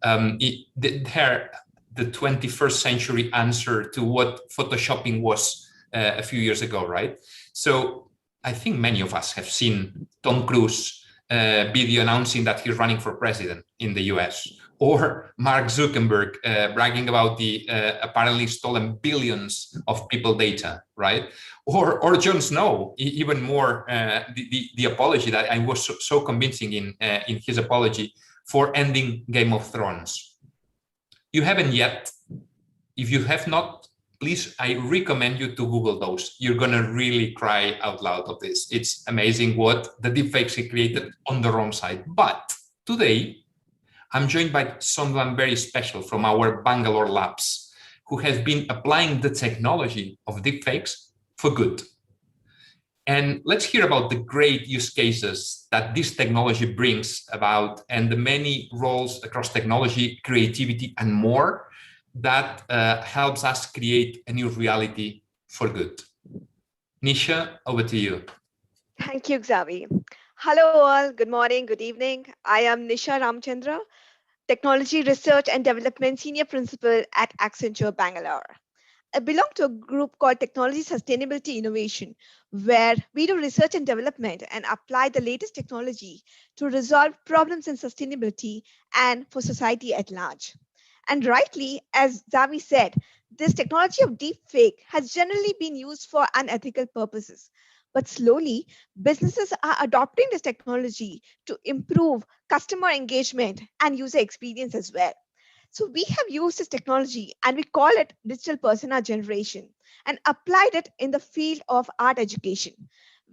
they're the 21st century answer to what photoshopping was a few years ago, right? So I think many of us have seen Tom Cruise video announcing that he's running for president in the US, or Mark Zuckerberg bragging about the apparently stolen billions of people data, right? Or Jon Snow, even more, the apology that I was so convincing in his apology for ending Game of Thrones. You haven't yet. If you have not, please, I recommend you to Google those. You're gonna really cry out loud of this. It's amazing what the deepfakes he created on the wrong side. But today, I'm joined by someone very special from our Bangalore labs, who has been applying the technology of deepfakes for good. And let's hear about the great use cases that this technology brings about and the many roles across technology, creativity, and more that helps us create a new reality for good. Nisha, over to you. Thank you, Xavi. Hello all, good morning, good evening. I am Nisha Ramchandra, Technology Research and Development Senior Principal at Accenture Bangalore. I belong to a group called Technology Sustainability Innovation, where we do research and development and apply the latest technology to resolve problems in sustainability and for society at large. And rightly, as Xavi said, this technology of deepfake has generally been used for unethical purposes. But slowly, businesses are adopting this technology to improve customer engagement and user experience as well. So we have used this technology and we call it digital persona generation and applied it in the field of art education.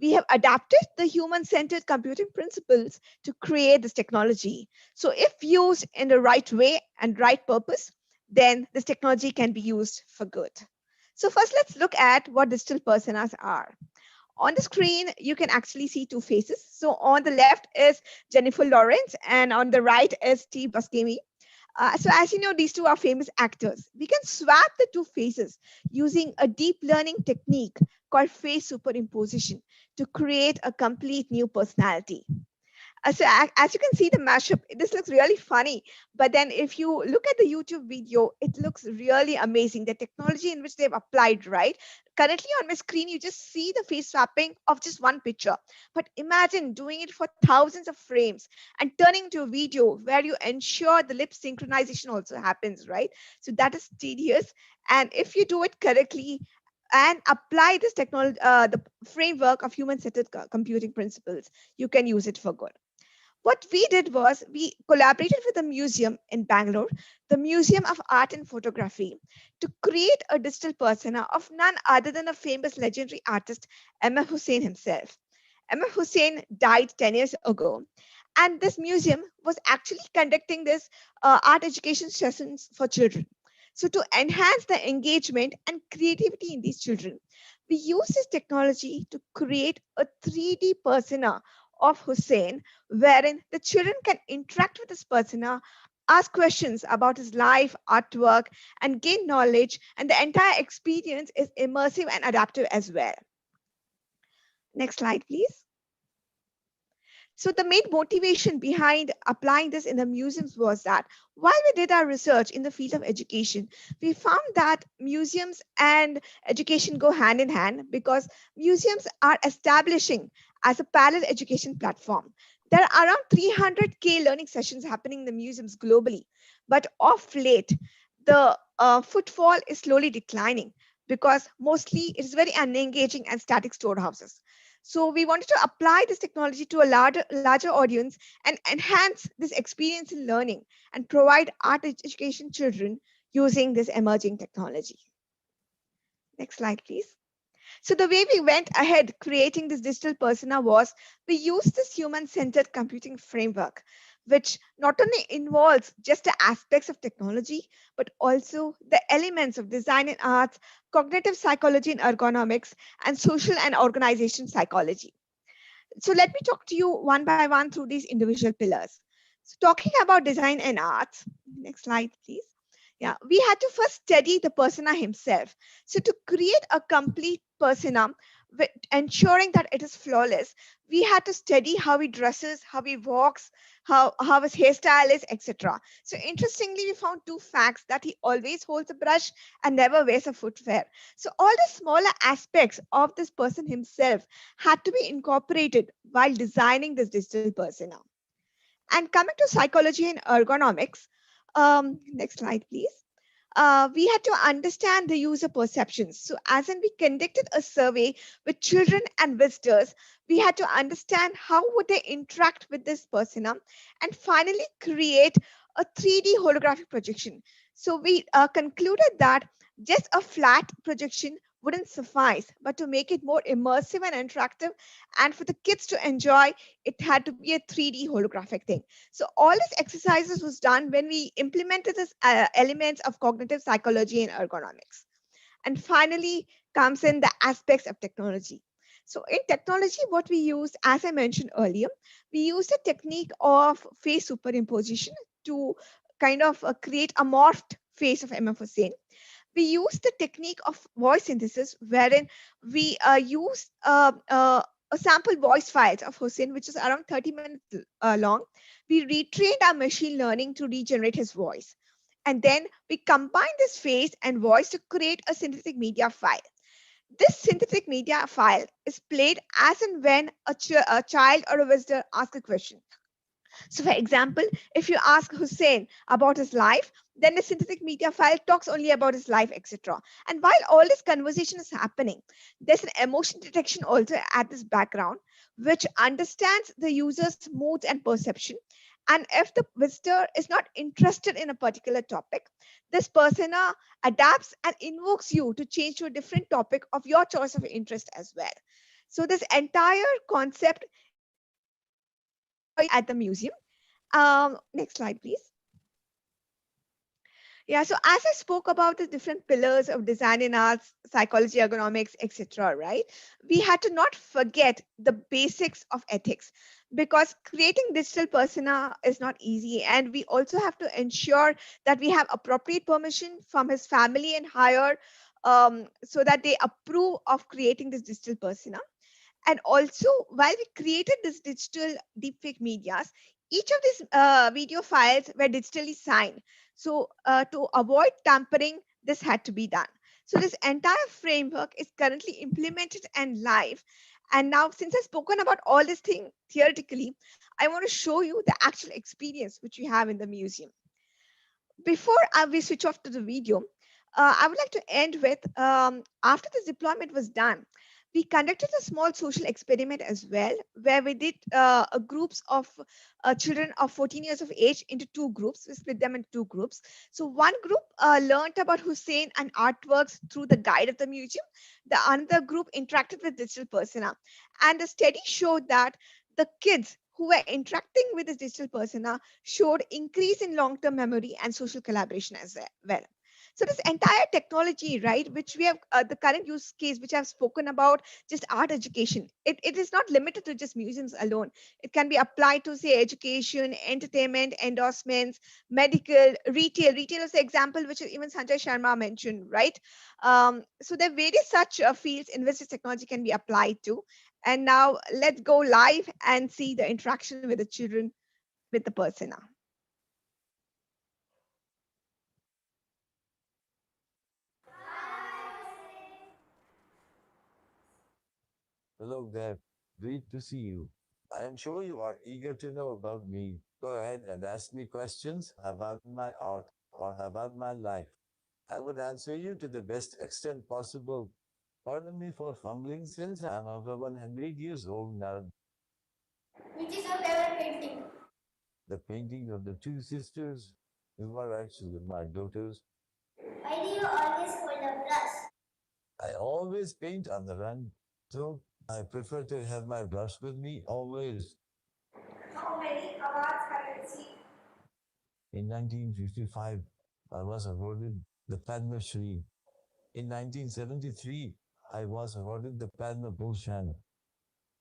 We have adapted the human-centered computing principles to create this technology. So if used in the right way and right purpose, then this technology can be used for good. So first, let's look at what digital personas are. On the screen, you can actually see two faces. So on the left is Jennifer Lawrence and on the right is Steve Buscemi. So as you know, these two are famous actors. We can swap the two faces using a deep learning technique called face superimposition to create a complete new personality. As you can see the mashup, this looks really funny. But then if you look at the YouTube video, it looks really amazing. The technology in which they've applied, right? Currently on my screen, you just see the face swapping of just one picture. But imagine doing it for thousands of frames and turning to a video where you ensure the lip synchronization also happens, right? So that is tedious. And if you do it correctly, and apply this technology, the framework of human-centered computing principles, you can use it for good. What we did was we collaborated with a museum in Bangalore, the Museum of Art and Photography, to create a digital persona of none other than a famous legendary artist, M.F. Hussain himself. M.F. Hussain died 10 years ago, and this museum was actually conducting this art education sessions for children. So to enhance the engagement and creativity in these children, we use this technology to create a 3D persona of Hussein, wherein the children can interact with this persona, ask questions about his life, artwork, and gain knowledge, and the entire experience is immersive and adaptive as well. Next slide, please. So the main motivation behind applying this in the museums was that while we did our research in the field of education, we found that museums and education go hand in hand because museums are establishing as a parallel education platform. There are around 300K learning sessions happening in the museums globally, but of late, the footfall is slowly declining because mostly it is very unengaging and static storehouses. So we wanted to apply this technology to a larger audience and enhance this experience in learning and provide art education children using this emerging technology. Next slide, please. So the way we went ahead creating this digital persona was we used this human-centered computing framework, which not only involves just the aspects of technology, but also the elements of design and arts, cognitive psychology and ergonomics, and social and organization psychology. So let me talk to you one by one through these individual pillars. So talking about design and arts, next slide, please. Yeah, we had to first study the persona himself. So to create a complete persona, ensuring that it is flawless, we had to study how he dresses, how he walks, how his hairstyle is, etc. So interestingly, we found two facts: that he always holds a brush and never wears a footwear. So all the smaller aspects of this person himself had to be incorporated while designing this digital persona. And coming to psychology and ergonomics, next slide, please. We had to understand the user perceptions. So as in we conducted a survey with children and visitors, we had to understand how would they interact with this persona and finally create a 3D holographic projection. So we concluded that just a flat projection wouldn't suffice, but to make it more immersive and interactive and for the kids to enjoy, it had to be a 3D holographic thing. So all these exercises was done when we implemented this elements of cognitive psychology and ergonomics. And finally comes in the aspects of technology. So in technology, what we use, as I mentioned earlier, we use the technique of face superimposition to kind of create a morphed face of MF Hussain. We use the technique of voice synthesis, wherein we use a sample voice files of Hussein, which is around 30 minutes long. We retrained our machine learning to regenerate his voice. And then we combine this face and voice to create a synthetic media file. This synthetic media file is played as and when a child or a visitor asks a question. So, for example, if you ask Hussein about his life, then the synthetic media file talks only about his life, etc. And while all this conversation is happening, there's an emotion detection also at this background, which understands the user's moods and perception. And if the visitor is not interested in a particular topic, this persona adapts and invokes you to change to a different topic of your choice of interest as well. So this entire concept at the museum. Next slide, please. Yeah, so as I spoke about the different pillars of design in arts, psychology, ergonomics, etc., right? We had to not forget the basics of ethics, because creating digital persona is not easy. And we also have to ensure that we have appropriate permission from his family and higher, so that they approve of creating this digital persona. And also, while we created this digital deepfake medias, each of these video files were digitally signed. So to avoid tampering, this had to be done. So this entire framework is currently implemented and live. And now, since I've spoken about all this thing theoretically, I want to show you the actual experience which we have in the museum. Before we switch off to the video, I would like to end with, after this deployment was done, we conducted a small social experiment as well, where we did groups of children of 14 years of age into two groups. We split them into two groups. So one group learned about Hussein and artworks through the guide of the museum. The another group interacted with digital persona. And the study showed that the kids who were interacting with this digital persona showed increase in long-term memory and social collaboration as well. So this entire technology, right, which we have, the current use case, which I've spoken about, just art education, it is not limited to just museums alone. It can be applied to, say, education, entertainment, endorsements, medical, retail. Retail is the example which even Sanjay Sharma mentioned, right? So there are various such fields in which this technology can be applied to. And now let's go live and see the interaction with the children with the persona. Hello there. Great to see you. I am sure you are eager to know about me. Go ahead and ask me questions about my art or about my life. I would answer you to the best extent possible. Pardon me for fumbling since I'm over 100 years old now. Which is your favorite painting? The painting of the two sisters, who are actually my daughters. Why do you always hold a brush? I always paint on the run, so I prefer to have my brush with me always. How many awards have you received? In 1955, I was awarded the Padma Shri. In 1973, I was awarded the Padma Bhushan.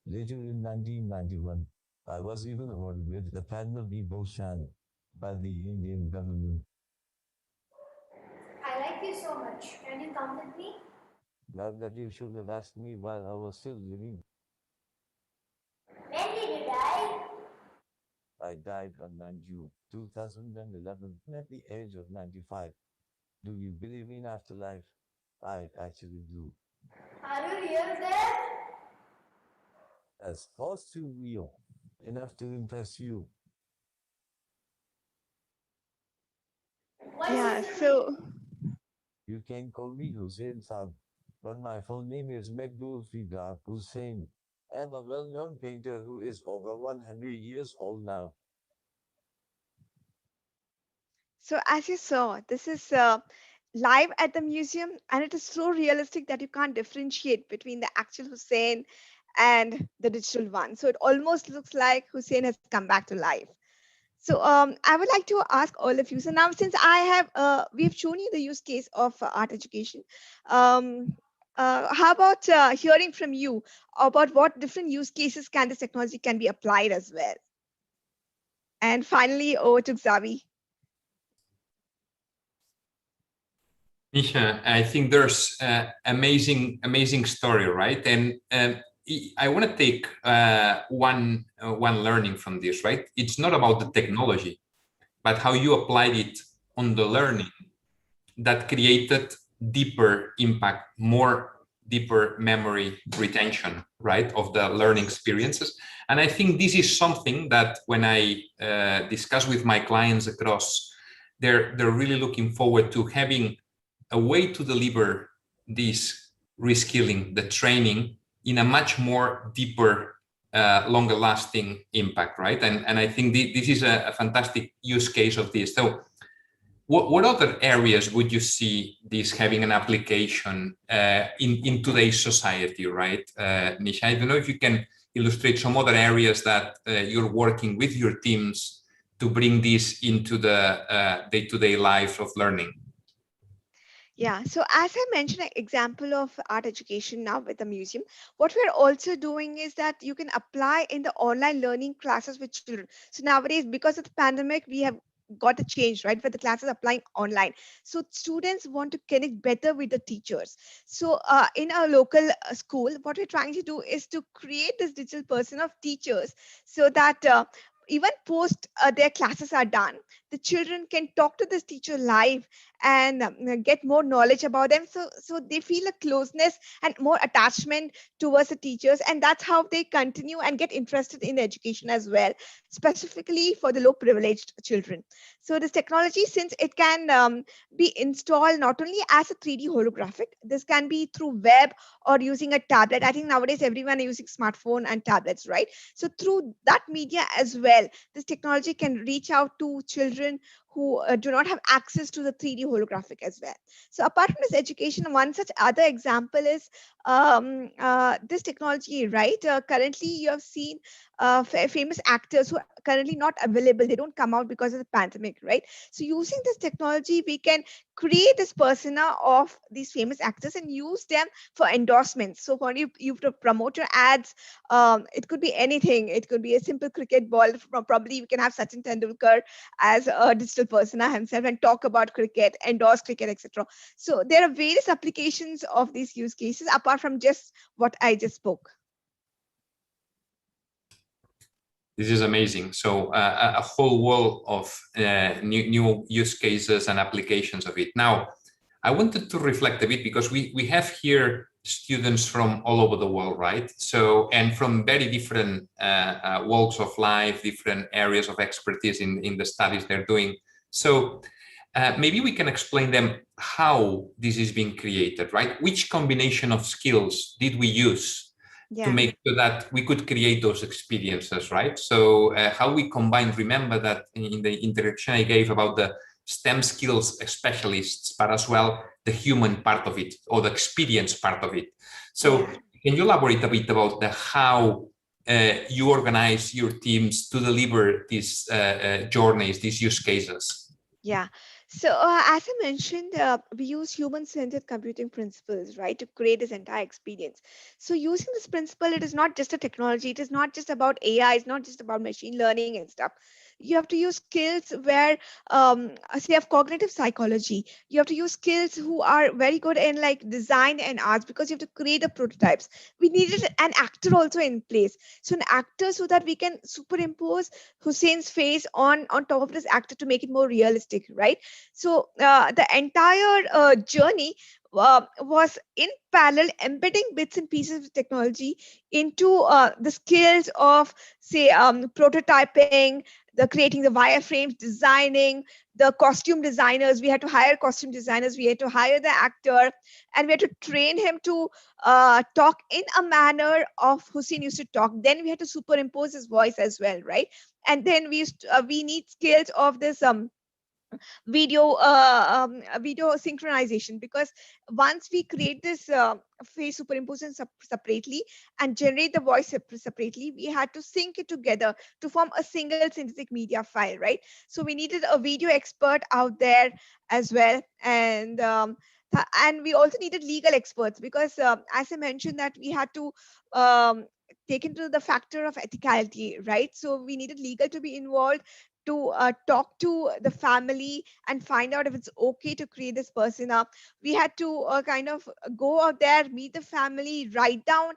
Later in 1991, I was even awarded with the Padma Vibhushan by the Indian government. I like you so much. Can you come with me? Glad that you should have asked me while I was still living. When did you die? I died on 9 June 2011 at the age of 95. Do you believe in afterlife? I actually do. Are you real there? As close to real, enough to impress you. Yeah, so You can call me Hussein Saab, but my full name is Mekbul Fida Hussein. I'm a well-known painter who is over 100 years old now. So as you saw, this is live at the museum, and it is so realistic that you can't differentiate between the actual Hussein and the digital one. So it almost looks like Hussein has come back to life. So I would like to ask all of you. So now, since I have, we have shown you the use case of art education. How about hearing from you about what different use cases can this technology can be applied as well? And finally, over to Xavi. Nisha, I think there's amazing story, right? And I want to take one learning from this, right? It's not about the technology, but how you applied it on the learning that created deeper impact, more deeper memory retention, right, of the learning experiences. And I think this is something that when I discuss with my clients across, they're really looking forward to having a way to deliver this reskilling, the training, in a much more deeper, longer lasting impact, right? And I think this is a fantastic use case of this. So what other areas would you see this having an application in today's society, right? Nisha, I don't know if you can illustrate some other areas that you're working with your teams to bring this into the day-to-day life of learning. Yeah, so as I mentioned, an example of art education now with the museum, what we're also doing is that you can apply in the online learning classes with children. So nowadays, because of the pandemic, we have got a change, right, where the classes are applying online. So students want to connect better with the teachers. So in our local school, what we're trying to do is to create this digital person of teachers so that even post their classes are done, the children can talk to this teacher live and get more knowledge about them, so they feel a closeness and more attachment towards the teachers, and that's how they continue and get interested in education as well, specifically for the low privileged children. So this technology, since it can be installed not only as a 3D holographic, this can be through web or using a tablet. I think nowadays everyone is using smartphone and tablets, right? So through that media as well, this technology can reach out to children who do not have access to the 3D holographic as well. So apart from this education, one such other example is this technology, right? Currently, you have seen famous actors who are currently not available. They don't come out because of the pandemic, right? So using this technology, we can create this persona of these famous actors and use them for endorsements. So when you promote your ads, it could be anything. It could be a simple cricket ball. Probably you can have Sachin Tendulkar as a digital persona himself and talk about cricket, endorse cricket, etc. So there are various applications of these use cases apart from just what I just spoke. This is amazing. So a whole wall of new use cases and applications of it. Now, I wanted to reflect a bit because we have here students from all over the world, right? So, and from very different walks of life, different areas of expertise in the studies they're doing. So maybe we can explain them how this is being created, right? Which combination of skills did we use to make sure that we could create those experiences, right? So how we combine, remember that in the introduction I gave about the STEM skills specialists, but as well the human part of it or the experience part of it. So can you elaborate a bit about the how you organize your teams to deliver these journeys, these use cases? Yeah. So as I mentioned, we use human-centered computing principles, right, to create this entire experience. So using this principle, it is not just a technology. It is not just about AI. It's not just about machine learning and stuff. You have to use skills where, say, of cognitive psychology. You have to use skills who are very good in like design and arts because you have to create the prototypes. We needed an actor also in place. So an actor so that we can superimpose Hussein's face on top of this actor to make it more realistic, right? So the entire journey was in parallel embedding bits and pieces of technology into the skills of, say, prototyping, the creating the wireframes, designing, the costume designers. We had to hire costume designers, we had to hire the actor, and we had to train him to talk in a manner of Hussein used to talk. Then we had to superimpose his voice as well, right? And then we need skills of this video synchronization, because once we create this face superimposition separately and generate the voice separately, we had to sync it together to form a single synthetic media file, right? So we needed a video expert out there as well. And And we also needed legal experts because, as I mentioned, that we had to take into the factor of ethicality, right? So we needed legal to be involved to talk to the family and find out if it's okay to create this persona. We had to kind of go out there, meet the family, write down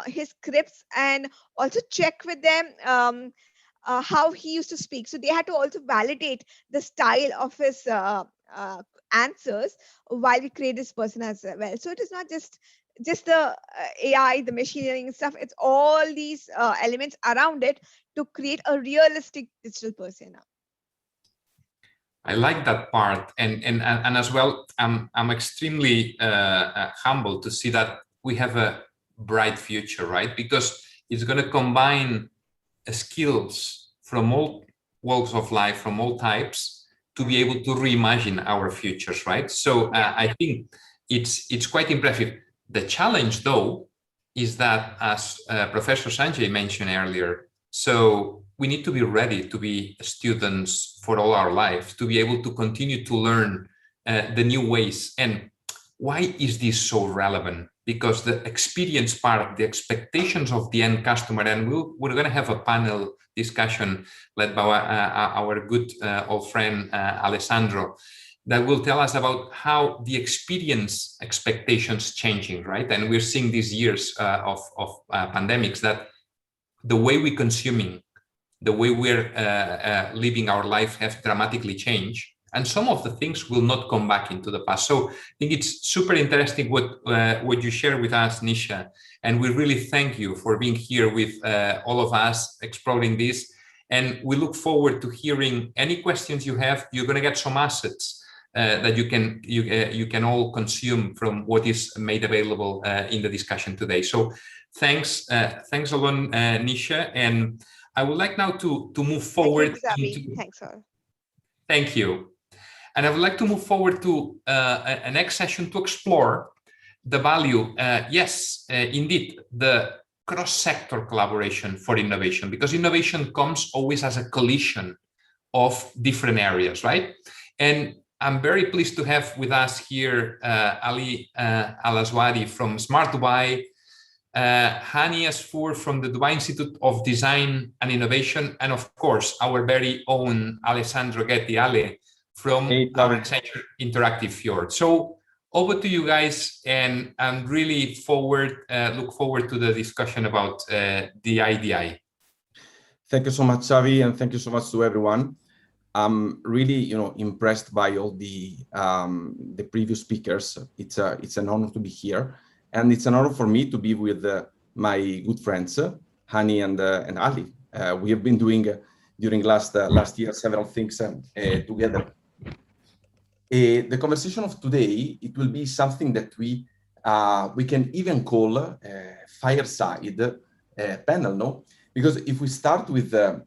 his scripts, and also check with them how he used to speak. So they had to also validate the style of his answers while we create this person as well. So it is not just the AI, the machine learning stuff. It's all these elements around it to create a realistic digital persona. I like that part, and as well, I'm extremely humbled to see that we have a bright future, right? Because it's going to combine skills from all walks of life, from all types, to be able to reimagine our futures, right? So I think it's quite impressive. The challenge, though, is that, as Professor Sanjay mentioned earlier, so we need to be ready to be students for all our lives, to be able to continue to learn the new ways. And why is this so relevant? Because the experience part, the expectations of the end customer, and we're going to have a panel discussion led by our good old friend Alessandro, that will tell us about how the experience expectations changing, right? And we're seeing these years of pandemics that the way we're consuming, the way we're living our life have dramatically changed. And some of the things will not come back into the past. So I think it's super interesting what you share with us, Nisha. And we really thank you for being here with all of us exploring this. And we look forward to hearing any questions you have. You're going to get some assets that you can all consume from what is made available in the discussion today. So thanks a lot, Nisha. And I would like now to move forward. Thanks, all. Thank you. And I would like to move forward to a next session to explore the value, indeed, the cross-sector collaboration for innovation, because innovation comes always as a collision of different areas, right? And I'm very pleased to have with us here Ali Al-Aswadi from Smart Dubai, Hani Asfour from the Dubai Institute of Design and Innovation, and of course, our very own Alessandro Ghetti Ale from our Accenture Interactive Fjord. So over to you guys, and I'm really look forward to the discussion about the IDI. Thank you so much, Xavi, and thank you so much to everyone. I'm really, impressed by all the previous speakers. It's an honor to be here, and it's an honor for me to be with my good friends, Hani and Ali. We have been doing during last year several things together. The conversation of today, it will be something that we can even call a fireside panel, no? Because if we start with an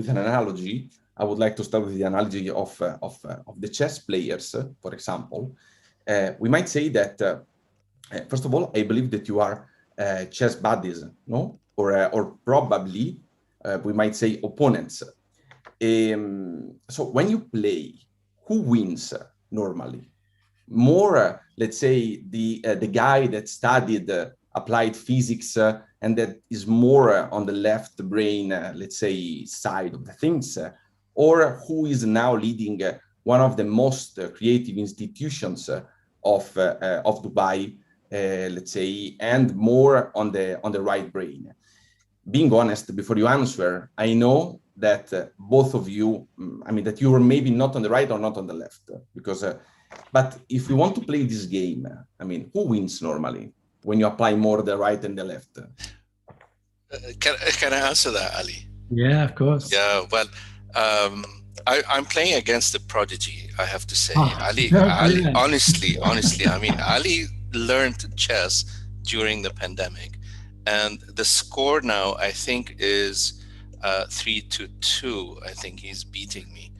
analogy, I would like to start with the analogy of the chess players, for example. We might say that, first of all, I believe that you are chess buddies, no? Or probably we might say opponents. So when you play, who wins normally? More, let's say, the guy that studied applied physics and that is more on the left brain, let's say, side of the things, or who is now leading one of the most creative institutions of Dubai, let's say, and more on the right brain. Being honest, before you answer, I know that both of you, that you are maybe not on the right or not on the left, because, but if we want to play this game, who wins normally when you apply more the right and the left? Can I answer that, Ali? Yeah, of course. Yeah, well, I'm playing against the prodigy, I have to say. Ali, honestly, Ali learned chess during the pandemic, and the score now, I think, is 3-2. I think he's beating me.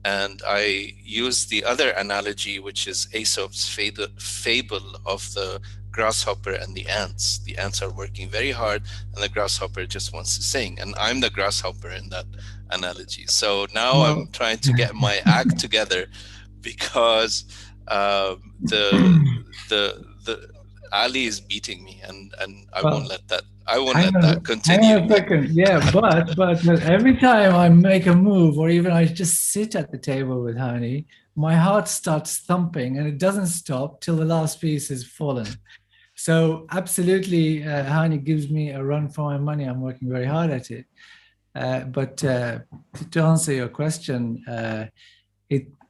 And I use the other analogy, which is Aesop's fable of the grasshopper and the ants. The ants are working very hard, and the grasshopper just wants to sing. And I'm the grasshopper in that analogy. So now I'm trying to get my act together, because The Ali is beating me, and I won't let that. I won't let that continue. Hang on a second. Yeah, but every time I make a move, or even I just sit at the table with Hani, my heart starts thumping, and it doesn't stop till the last piece is fallen. So absolutely, Hani gives me a run for my money. I'm working very hard at it. But to answer your question,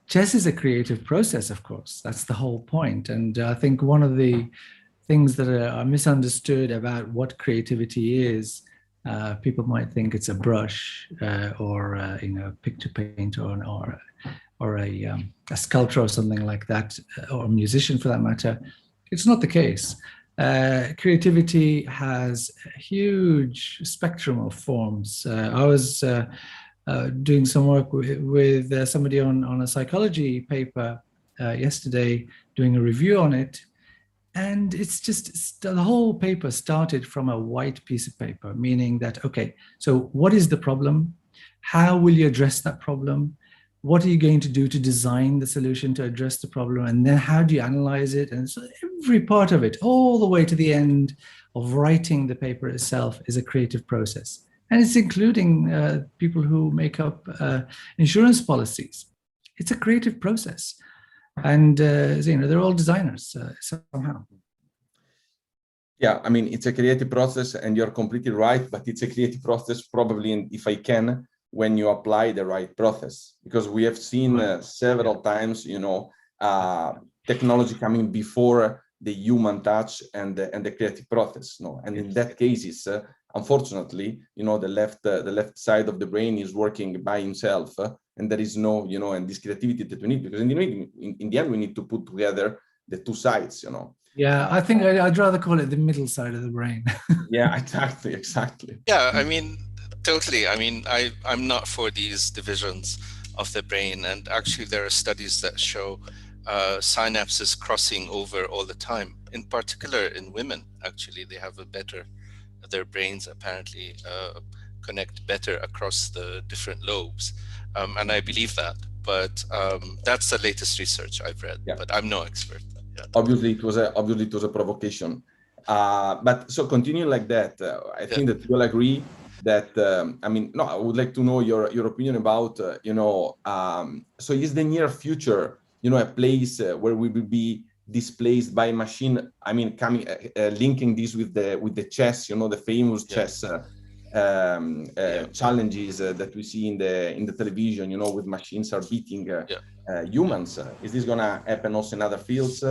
chess is a creative process, of course. That's the whole point. And I think one of the things that are misunderstood about what creativity is, people might think it's a brush or picture paint or a sculptor or something like that, or a musician for that matter. It's not the case. Creativity has a huge spectrum of forms. I was doing some work with somebody on a psychology paper yesterday, doing a review on it. And the whole paper started from a white piece of paper, meaning that, okay, so what is the problem? How will you address that problem? What are you going to do to design the solution to address the problem? And then how do you analyze it? And so every part of it, all the way to the end of writing the paper itself, is a creative process. And it's including people who make up insurance policies. It's a creative process. And they're all designers somehow. Yeah, I mean, it's a creative process, and you're completely right, but it's a creative process probably, if I can, when you apply the right process, because we have seen several times, technology coming before the human touch and the creative process. And in that cases, unfortunately, the left side of the brain is working by himself, and there is no, and this creativity that we need, because in the end, we need to put together the two sides, Yeah, I think I'd rather call it the middle side of the brain. Yeah, exactly. Yeah, I mean, totally. I mean, I'm not for these divisions of the brain, and actually there are studies that show synapses crossing over all the time. In particular, in women, actually, they have their brains apparently connect better across the different lobes, and I believe that. But that's the latest research I've read. Yeah. But I'm no expert. Yeah. Obviously, it was a provocation. But so continue like that. I think that you'll agree that I would like to know your opinion about so is the near future a place where we will be displaced by machine? I mean, coming linking this with the chess, the famous chess challenges that we see in the television, with machines are beating humans. Is this gonna happen also in other fields?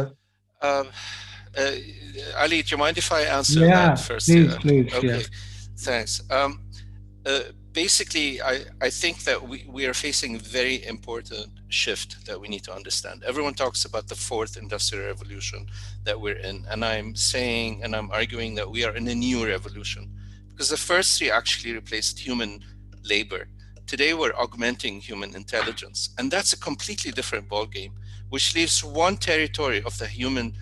Ali, do you mind if I answer that first? Please, okay, yeah. Thanks. Basically, I think that we are facing a very important shift that we need to understand. Everyone talks about the fourth industrial revolution that we're in, and I'm saying and I'm arguing that we are in a new revolution, because the first three actually replaced human labor. Today we're augmenting human intelligence, and that's a completely different ballgame, which leaves one territory of the human,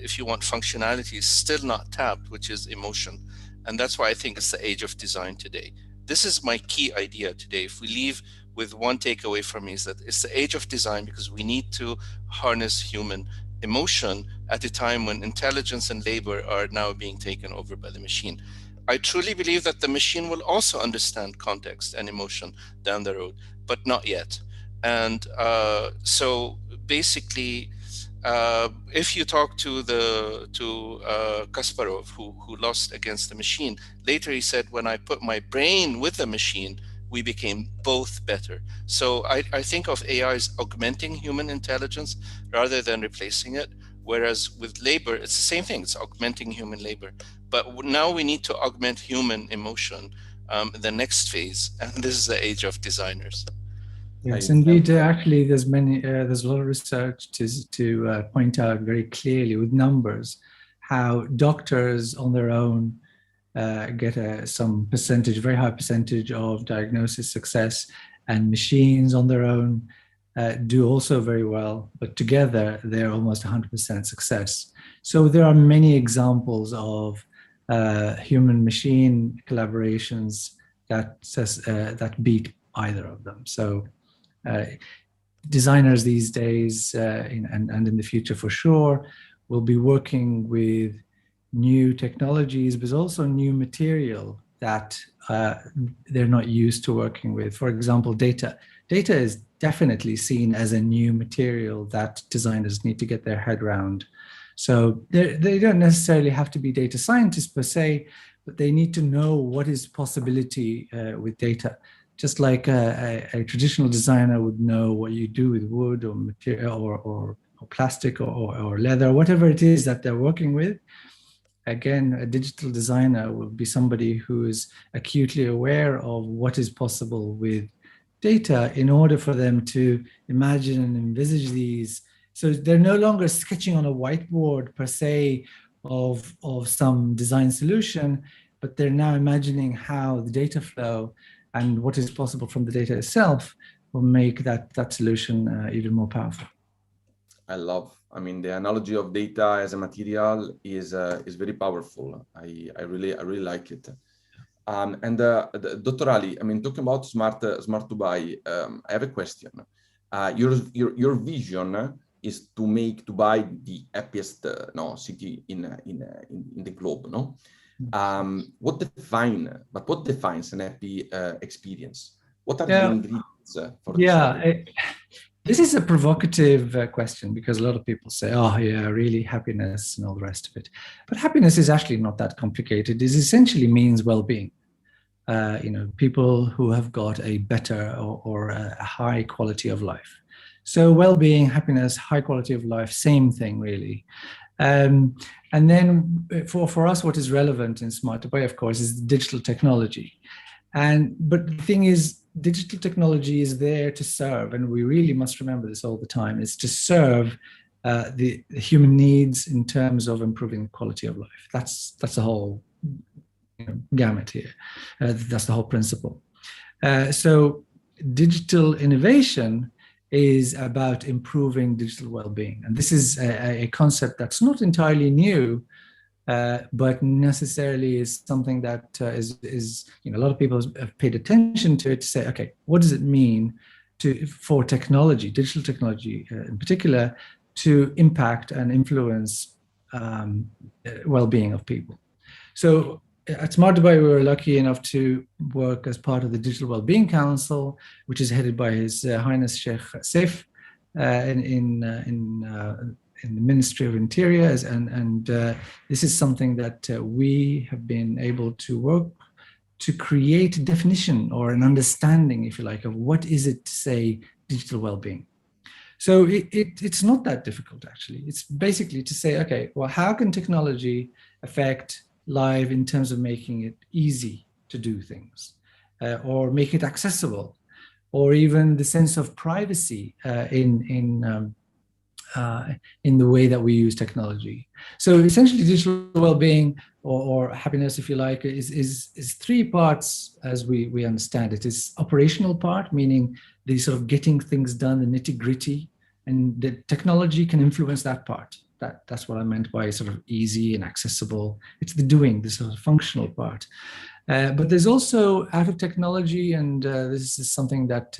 if you want, functionality is still not tapped, which is emotion. And that's why I think it's the age of design today. This is my key idea today. If we leave with one takeaway from me, is that it's the age of design, because we need to harness human emotion at a time when intelligence and labor are now being taken over by the machine. I truly believe that the machine will also understand context and emotion down the road, but not yet. And so basically, if you talk to Kasparov, who lost against the machine, later he said, when I put my brain with the machine, we became both better. So I think of AI as augmenting human intelligence rather than replacing it. Whereas with labor, it's the same thing, it's augmenting human labor. But now we need to augment human emotion, the next phase, and this is the age of designers. Yes, indeed. Actually, there's a lot of research to point out very clearly with numbers how doctors on their own get some percentage, very high percentage of diagnosis success, and machines on their own do also very well, but together they're almost 100% success. So there are many examples of human-machine collaborations that beat either of them. So designers these days and in the future for sure will be working with new technologies, but also new material that they're not used to working with. For example, data. Data is definitely seen as a new material that designers need to get their head around. So they don't necessarily have to be data scientists per se, but they need to know what is possibility with data. Just like a traditional designer would know what you do with wood or material or plastic or leather, whatever it is that they're working with. Again, a digital designer will be somebody who is acutely aware of what is possible with data in order for them to imagine and envisage these. So they're no longer sketching on a whiteboard per se of some design solution, but they're now imagining how the data flow and what is possible from the data itself will make that solution even more powerful. I love. I mean, the analogy of data as a material is very powerful. I really like it. And Dr. Ali, I mean, talking about smart to buy, I have a question. Your vision is to make Dubai the happiest city in the globe, no? What defines an happy experience? What are the ingredients for this? This is a provocative question because a lot of people say, oh yeah, really happiness and all the rest of it. But happiness is actually not that complicated. It essentially means well-being. People who have got a better or a high quality of life. So well-being, happiness, high quality of life, same thing really. And then for us, what is relevant in Smart Dubai, of course, is digital technology. But the thing is, digital technology is there to serve, and we really must remember this all the time, is to serve the human needs in terms of improving quality of life. That's the whole gamut here. That's the whole principle. So digital innovation is about improving digital well-being. And this is a concept that's not entirely new, but necessarily is something that is a lot of people have paid attention to it to say, okay, what does it mean for technology, digital technology in particular, to impact and influence well-being of people? So at Smart Dubai, we were lucky enough to work as part of the Digital Wellbeing Council, which is headed by His Highness Sheikh Saif in the Ministry of Interior, and this is something that we have been able to work to create a definition or an understanding, if you like, of what is it to say digital well-being. So it's not that difficult, actually. It's basically to say, okay, well, how can technology affect life in terms of making it easy to do things, or make it accessible, or even the sense of privacy in the way that we use technology. So essentially, digital well-being or happiness, if you like, is three parts as we understand it. It's operational part, meaning the sort of getting things done, the nitty-gritty, and the technology can influence that part. That's what I meant by sort of easy and accessible. It's the doing, the sort of functional part. But there's also out of technology, and this is something that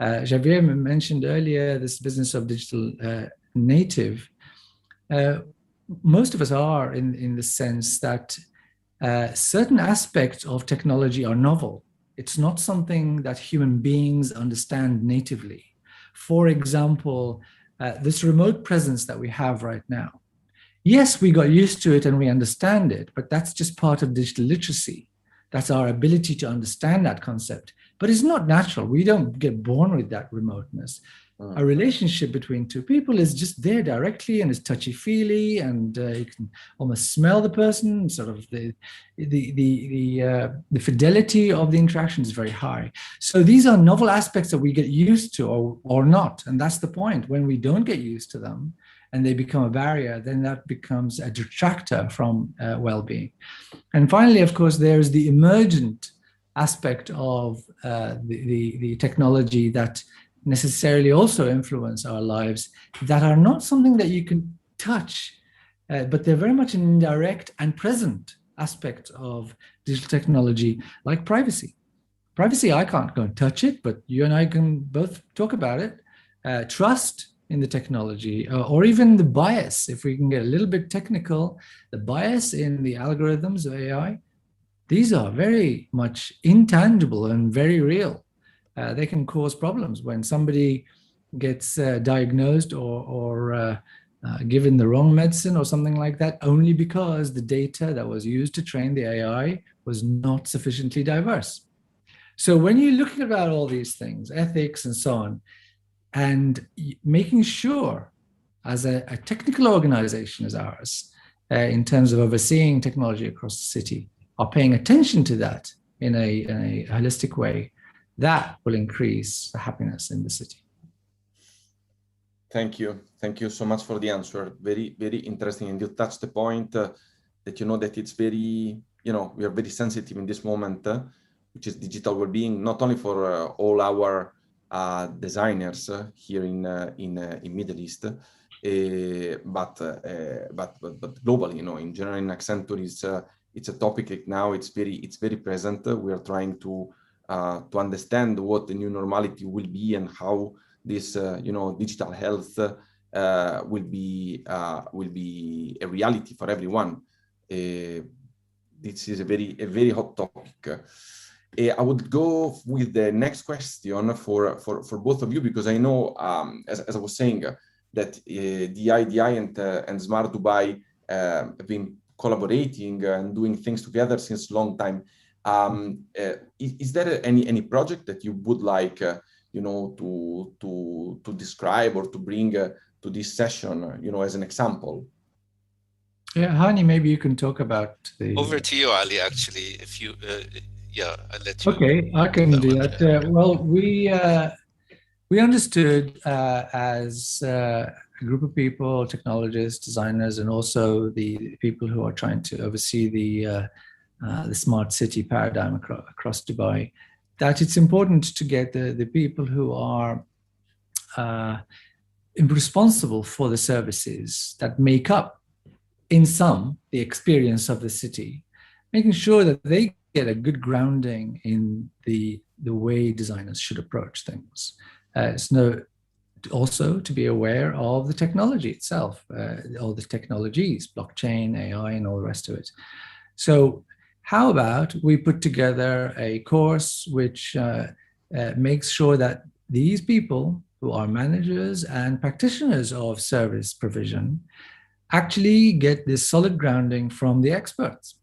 Javier mentioned earlier, this business of digital native. Most of us are in the sense that certain aspects of technology are novel. It's not something that human beings understand natively. For example, this remote presence that we have right now. Yes, we got used to it and we understand it, but that's just part of digital literacy. That's our ability to understand that concept. But it's not natural. We don't get born with that remoteness. A relationship between two people is just there directly and it's touchy-feely, and you can almost smell the person. Sort of the fidelity of the interaction is very high. So these are novel aspects that we get used to or not, and that's the point. When we don't get used to them and they become a barrier, then that becomes a detractor from well-being. And finally, of course, there's the emergent aspect of the technology that necessarily also influence our lives, that are not something that you can touch, but they're very much an indirect and present aspect of digital technology, like privacy. Privacy, I can't go and touch it, but you and I can both talk about it. trust in the technology, or even the bias, if we can get a little bit technical, the bias in the algorithms of AI, these are very much intangible and very real. They can cause problems when somebody gets diagnosed or given the wrong medicine or something like that, only because the data that was used to train the AI was not sufficiently diverse. So when you're looking about all these things, ethics and so on, and making sure as a technical organization as ours, in terms of overseeing technology across the city, are paying attention to that in a holistic way, that will increase the happiness in the city. Thank you. Thank you so much for the answer. Very, very interesting. And you touched the point that, that it's very, we are very sensitive in this moment, which is digital well-being, not only for all our designers here in Middle East, but globally, in general, in Accenture, it's a topic like now. It's very present. We are trying to understand what the new normality will be and how this digital health will be a reality for everyone. This is a very hot topic. I would go with the next question for both of you, because I know, as I was saying, that DI and Smart Dubai have been collaborating and doing things together since a long time. Is there any project that you would like to describe or to bring to this session, as an example? Yeah, Hani, maybe you can talk about the... Over to you, Ali, actually, if you, yeah, I'll let you. Okay, I can do that. Well, we understood as a group of people, technologists, designers, and also the people who are trying to oversee the smart city paradigm across Dubai, that it's important to get the people who are responsible for the services that make up, in sum, the experience of the city, making sure that they get a good grounding in the way designers should approach things. Also to be aware of the technology itself, all the technologies, blockchain, AI, and all the rest of it. So how about we put together a course which makes sure that these people who are managers and practitioners of service provision actually get this solid grounding from the experts.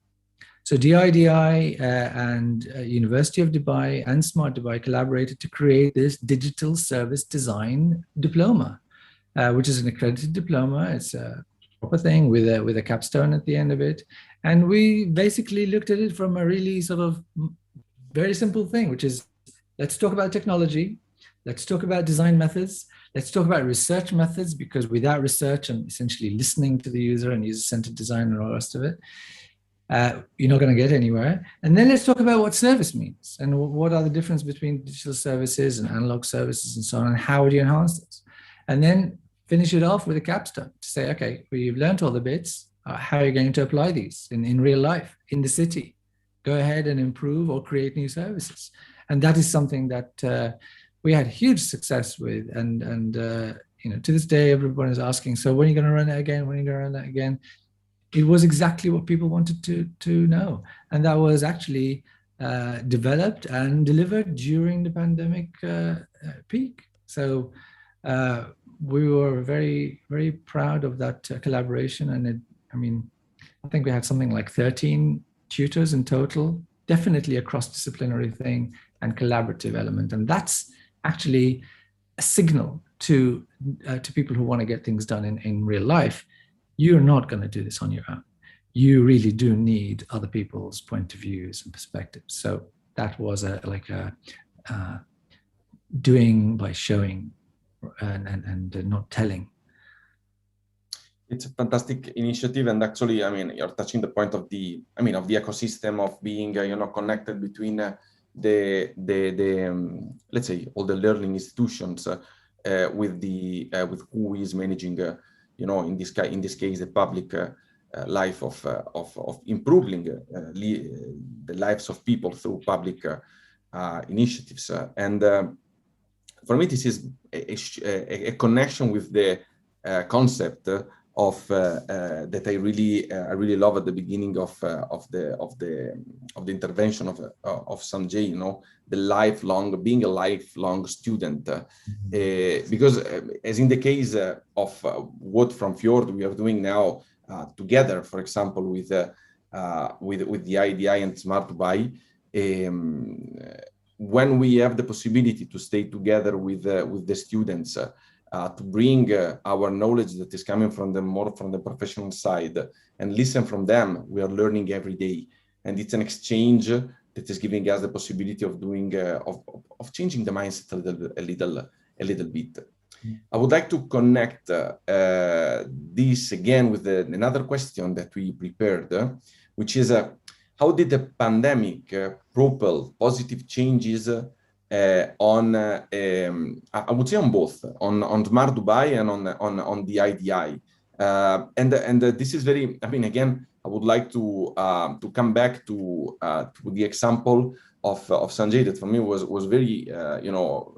So DIDI and University of Dubai and Smart Dubai collaborated to create this digital service design diploma, which is an accredited diploma. It's a proper thing with a capstone at the end of it. And we basically looked at it from a really sort of very simple thing, which is, let's talk about technology. Let's talk about design methods. Let's talk about research methods, because without research and essentially listening to the user and user-centered design and all the rest of it, you're not going to get anywhere. And then let's talk about what service means and what are the difference between digital services and analog services and so on, and how do you enhance this? And then finish it off with a capstone to say, okay, well, you've learned all the bits. How are you going to apply these in real life, in the city? Go ahead and improve or create new services. And that is something that we had huge success with. And to this day, everyone is asking, so when are you going to run it again? When are you going to run that again? It was exactly what people wanted to know. And that was actually developed and delivered during the pandemic peak. So we were very, very proud of that collaboration. And I think we had something like 13 tutors in total, definitely a cross-disciplinary thing and collaborative element. And that's actually a signal to people who want to get things done in real life. You're not going to do this on your own. You really do need other people's point of views and perspectives. So that was doing by showing and not telling. It's a fantastic initiative, and actually, you're touching the point of the ecosystem of being, connected between let's say all the learning institutions with who is managing, in this case, the public life of improving the lives of people through public initiatives. And for me, this is a connection with the concept of that I really love at the beginning of the intervention of Sanjay. You know, being a lifelong student, because as in the case of what from Fjord we are doing now together, for example, with the IDI and Smart Dubai. When we have the possibility to stay together with the students, to bring our knowledge that is coming from the professional side and listen from them, we are learning every day, and it's an exchange that is giving us the possibility of doing of changing the mindset a little bit. I would like to connect this again with another question that we prepared, which is how did the pandemic propel positive changes on, I would say on both, on Smart Dubai and on the IDI. And this is very, I mean, again, I would like to come back to the example of Sanjay that for me was very, you know,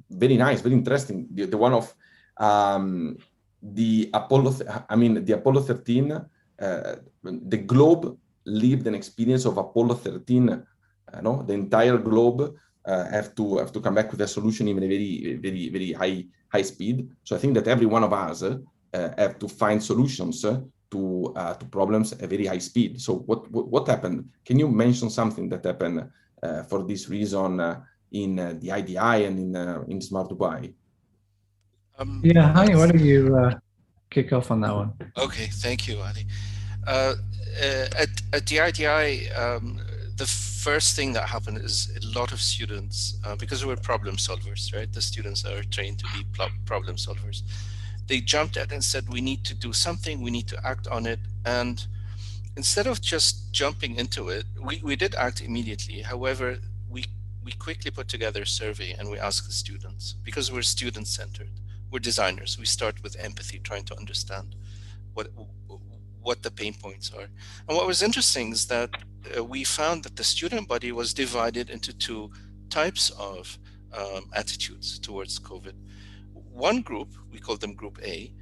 very nice, very interesting. The one of the Apollo 13, the globe lived an experience of Apollo 13. No, the entire globe have to come back with a solution in a very high speed. So I think that every one of us have to find solutions to problems at very high speed. So what happened? Can you mention something that happened for this reason in the IDI and in Smart Dubai? Yeah, Hani, why don't you kick off on that one? Okay, thank you, Ali. At the IDI, the first thing that happened is a lot of students, because we're problem solvers, right? The students are trained to be problem solvers. They jumped at and said, we need to do something, we need to act on it. And instead of just jumping into it, we did act immediately. However, we quickly put together a survey and we asked the students, because we're student-centered, we're designers. We start with empathy, trying to understand what the pain points are. And what was interesting is that we found that the student body was divided into two types of attitudes towards COVID. One group, we call them Group A,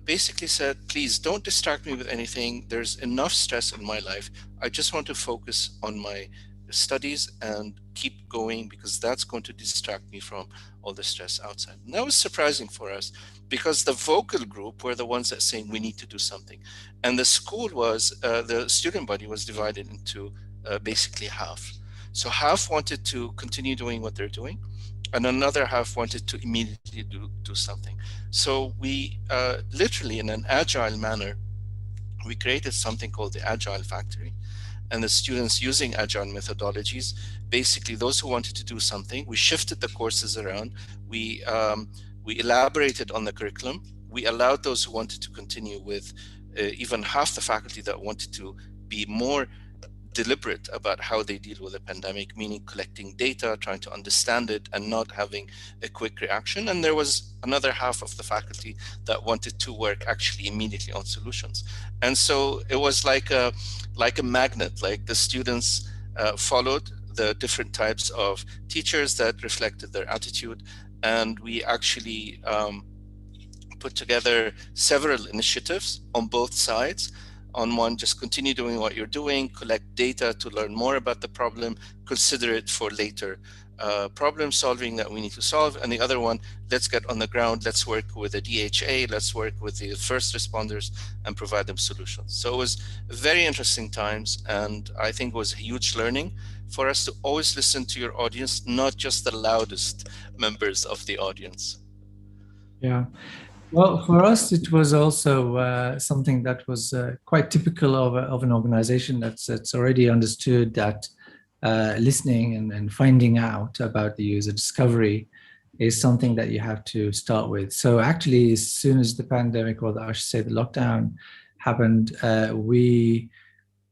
basically said, please don't distract me with anything. There's enough stress in my life. I just want to focus on my studies and keep going, because that's going to distract me from all the stress outside. And that was surprising for us, because the vocal group were the ones that saying we need to do something. And the school was, the student body was divided into basically half. So half wanted to continue doing what they're doing, and another half wanted to immediately do something. So we literally, in an agile manner, we created something called the Agile Factory. And the students using agile methodologies, basically those who wanted to do something, we shifted the courses around. We elaborated on the curriculum. We allowed those who wanted to continue with even half the faculty that wanted to be more deliberate about how they deal with the pandemic, meaning collecting data, trying to understand it, and not having a quick reaction. And there was another half of the faculty that wanted to work actually immediately on solutions. And so it was like a magnet, like the students followed the different types of teachers that reflected their attitude. And we actually put together several initiatives on both sides. On one, just continue doing what you're doing, collect data to learn more about the problem, consider it for later problem solving that we need to solve. And the other one, let's get on the ground, let's work with the DHA, let's work with the first responders and provide them solutions. So it was very interesting times, and I think it was a huge learning for us to always listen to your audience, not just the loudest members of the audience. Yeah. Well, for us, it was also something that was quite typical of an organization that's already understood that listening and finding out about the user discovery is something that you have to start with. So actually, as soon as the pandemic, or I should say the lockdown happened, we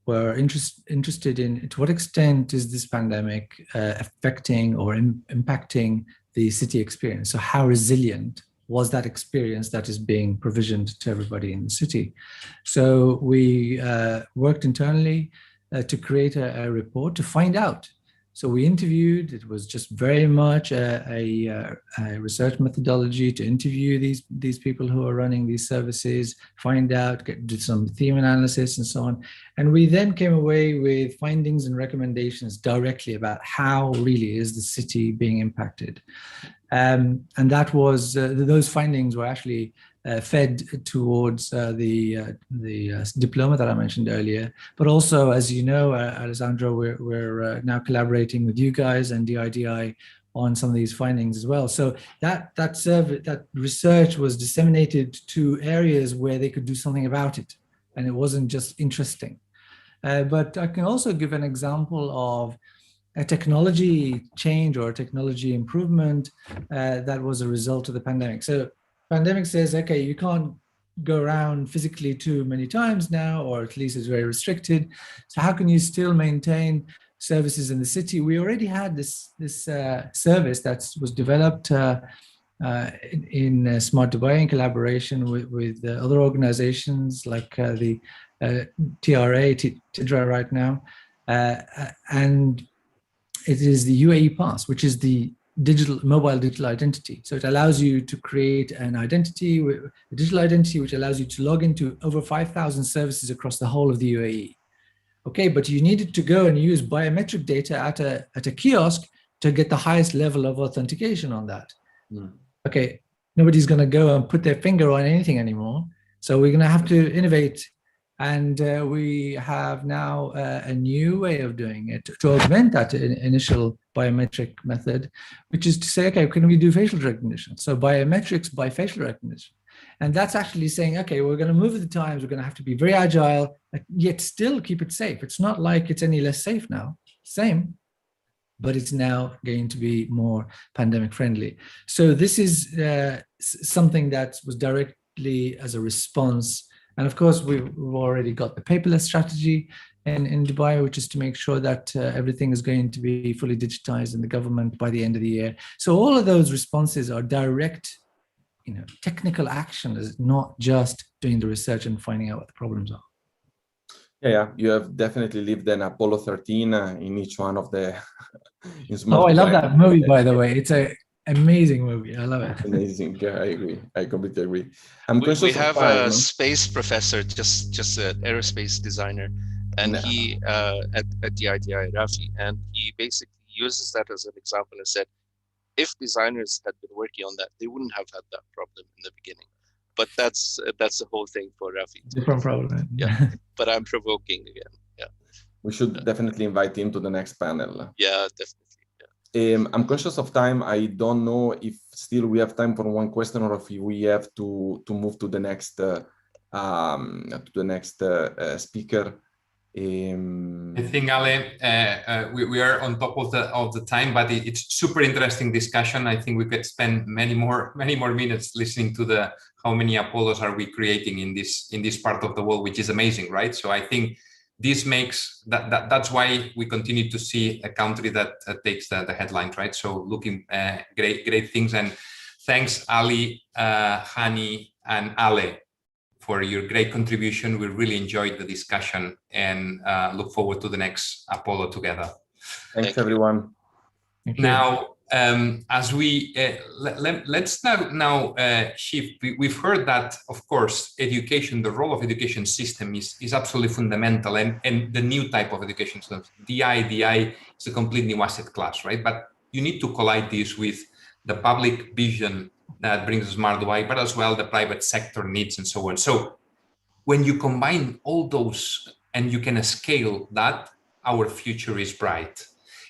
were interested in to what extent is this pandemic affecting or impacting the city experience. So how resilient was that experience that is being provisioned to everybody in the city? So we worked internally to create a report to find out So we interviewed. It was just very much a research methodology to interview these people who are running these services, find out, do some theme analysis and so on. And we then came away with findings and recommendations directly about how really is the city being impacted. And that was, those findings were actually fed towards the diploma that I mentioned earlier. But also, as you know, Alessandro, we're now collaborating with you guys and DIDI on some of these findings as well. So that research was disseminated to areas where they could do something about it, and it wasn't just interesting. But I can also give an example of a technology change or a technology improvement that was a result of the pandemic. So pandemic says, okay, you can't go around physically too many times now, or at least it's very restricted. So how can you still maintain services in the city? We already had this service that was developed in Smart Dubai in collaboration with other organizations like the TIDRA right now. And it is the UAE Pass, which is the mobile digital identity. So it allows you to create an identity, a digital identity, which allows you to log into over 5,000 services across the whole of the UAE. Okay, but you needed to go and use biometric data at a kiosk to get the highest level of authentication on that. Okay, nobody's going to go and put their finger on anything anymore. So we're going to have to innovate. And we have now a new way of doing it to augment that initial biometric method, which is to say, okay, can we do facial recognition? So biometrics by facial recognition. And that's actually saying, okay, we're going to move with the times. We're going to have to be very agile, yet still keep it safe. It's not like it's any less safe now. Same, but it's now going to be more pandemic friendly. So this is something that was directly as a response. And of course, we've already got the paperless strategy in Dubai, which is to make sure that everything is going to be fully digitized in the government by the end of the year. So all of those responses are direct, technical action, is not just doing the research and finding out what the problems are. Yeah, you have definitely lived an Apollo 13 in each one of the. Oh, I love that movie, by the way. It's an amazing movie. I love it. Amazing. Yeah, I agree. I completely agree. We have a space professor, just an aerospace designer, and he at the IDI, Rafi, and he basically uses that as an example and said, if designers had been working on that, they wouldn't have had that problem in the beginning. But that's the whole thing for Rafi. Different problem. Yeah, but I'm provoking again. Yeah, we should definitely invite him to the next panel. Yeah, definitely. I'm conscious of time. I don't know if still we have time for one question or if we have to move to the next speaker. I think, Ale, we are on top of the time, but it's super interesting discussion. I think we could spend many more minutes listening to how many Apollos are we creating in this part of the world, which is amazing, right? So I think this makes that's why we continue to see a country that takes the headlines, right? So looking great things, and thanks Ali, Hani, and Ale for your great contribution. We really enjoyed the discussion and look forward to the next Apollo together. Thanks, everyone. Now, as we let's now shift. We've heard that, of course, education, the role of education system is absolutely fundamental, and the new type of education system, DI is a complete new asset class, right? But you need to collide this with the public vision that brings Smart Dubai, but as well the private sector needs and so on. So when you combine all those and you can scale that, our future is bright.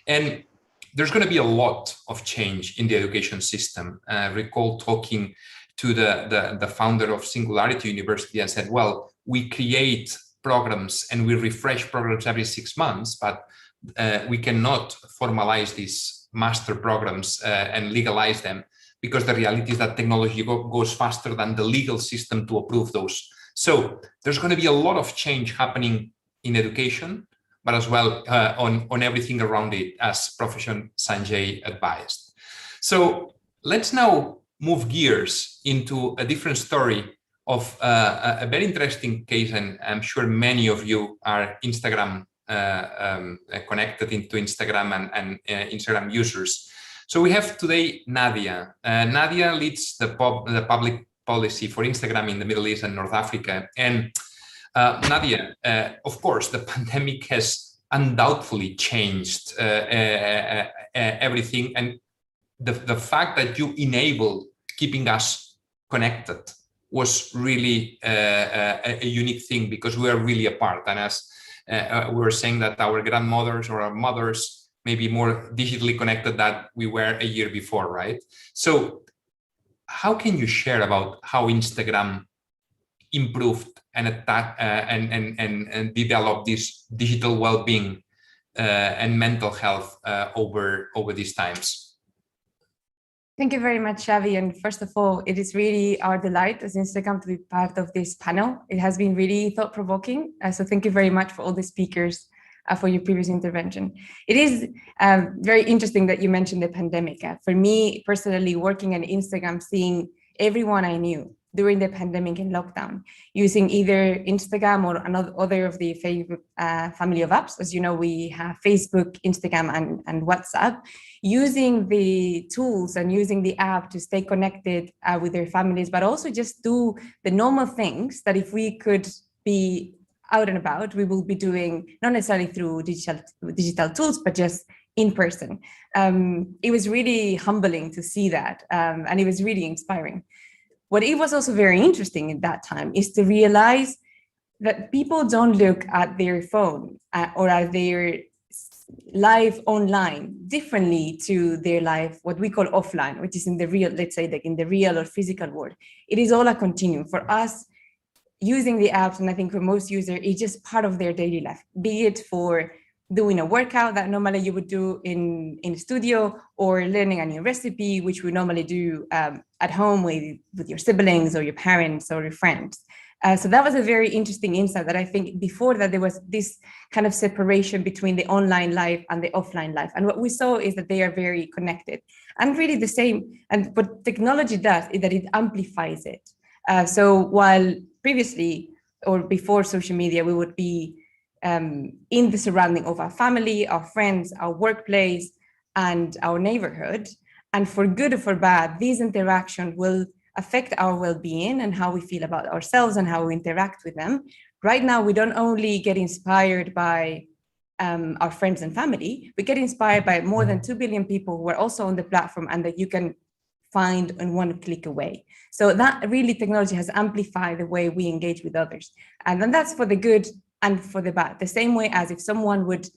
And there's going to be a lot of change in the education system. Recall talking to the founder of Singularity University and said, well, we create programs and we refresh programs every 6 months, but we cannot formalize these master programs and legalize them, because the reality is that technology goes faster than the legal system to approve those. So there's going to be a lot of change happening in education, but as well on everything around it, as Professor Sanjay advised. So let's now move gears into a different story of a very interesting case, and I'm sure many of you are Instagram connected into Instagram and Instagram users. So we have today Nadia. Nadia leads the public policy for Instagram in the Middle East and North Africa. And Nadia, of course, the pandemic has undoubtedly changed everything. And the fact that you enable keeping us connected was really a unique thing, because we are really apart. And as we were saying, that our grandmothers or our mothers may be more digitally connected than we were a year before, right? So how can you share about how Instagram improved and developed this digital well-being and mental health over these times? Thank you very much, Xavi. And first of all, it is really our delight as Instagram to be part of this panel. It has been really thought-provoking. So thank you very much for all the speakers for your previous intervention. It is very interesting that you mentioned the pandemic. For me, personally, working on Instagram, seeing everyone I knew during the pandemic and lockdown, using either Instagram or other of the favorite family of apps. As you know, we have Facebook, Instagram, and WhatsApp, using the tools and using the app to stay connected with their families, but also just do the normal things that if we could be out and about, we will be doing, not necessarily through digital tools, but just in person. It was really humbling to see that, and it was really inspiring. What it was also very interesting at that time is to realize that people don't look at their phone or at their life online differently to their life, what we call offline, which is in the real, let's say, like in the real or physical world. It is all a continuum. For us, using the apps, and I think for most users, it's just part of their daily life, be it for doing a workout that normally you would do in studio, or learning a new recipe, which we normally do at home with your siblings or your parents or your friends. So that was a very interesting insight, that I think before that there was this kind of separation between the online life and the offline life. And what we saw is that they are very connected and really the same. And what technology does is that it amplifies it. So while previously or before social media, we would be in the surrounding of our family, our friends, our workplace, and our neighborhood. And for good or for bad, these interactions will affect our well-being and how we feel about ourselves and how we interact with them. Right now, we don't only get inspired by our friends and family, we get inspired by more than 2 billion people who are also on the platform and that you can find in one click away. So that really, technology has amplified the way we engage with others. And then that's for the good and for the bad. The same way as if someone would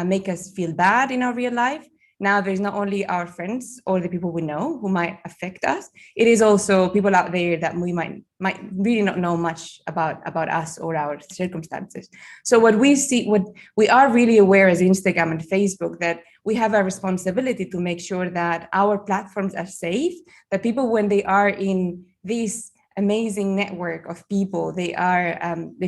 make us feel bad in our real life, now there's not only our friends or the people we know who might affect us, it is also people out there that we might really not know much about us or our circumstances. So what we see, what we are really aware as Instagram and Facebook, that we have a responsibility to make sure that our platforms are safe, that people, when they are in this amazing network of people, they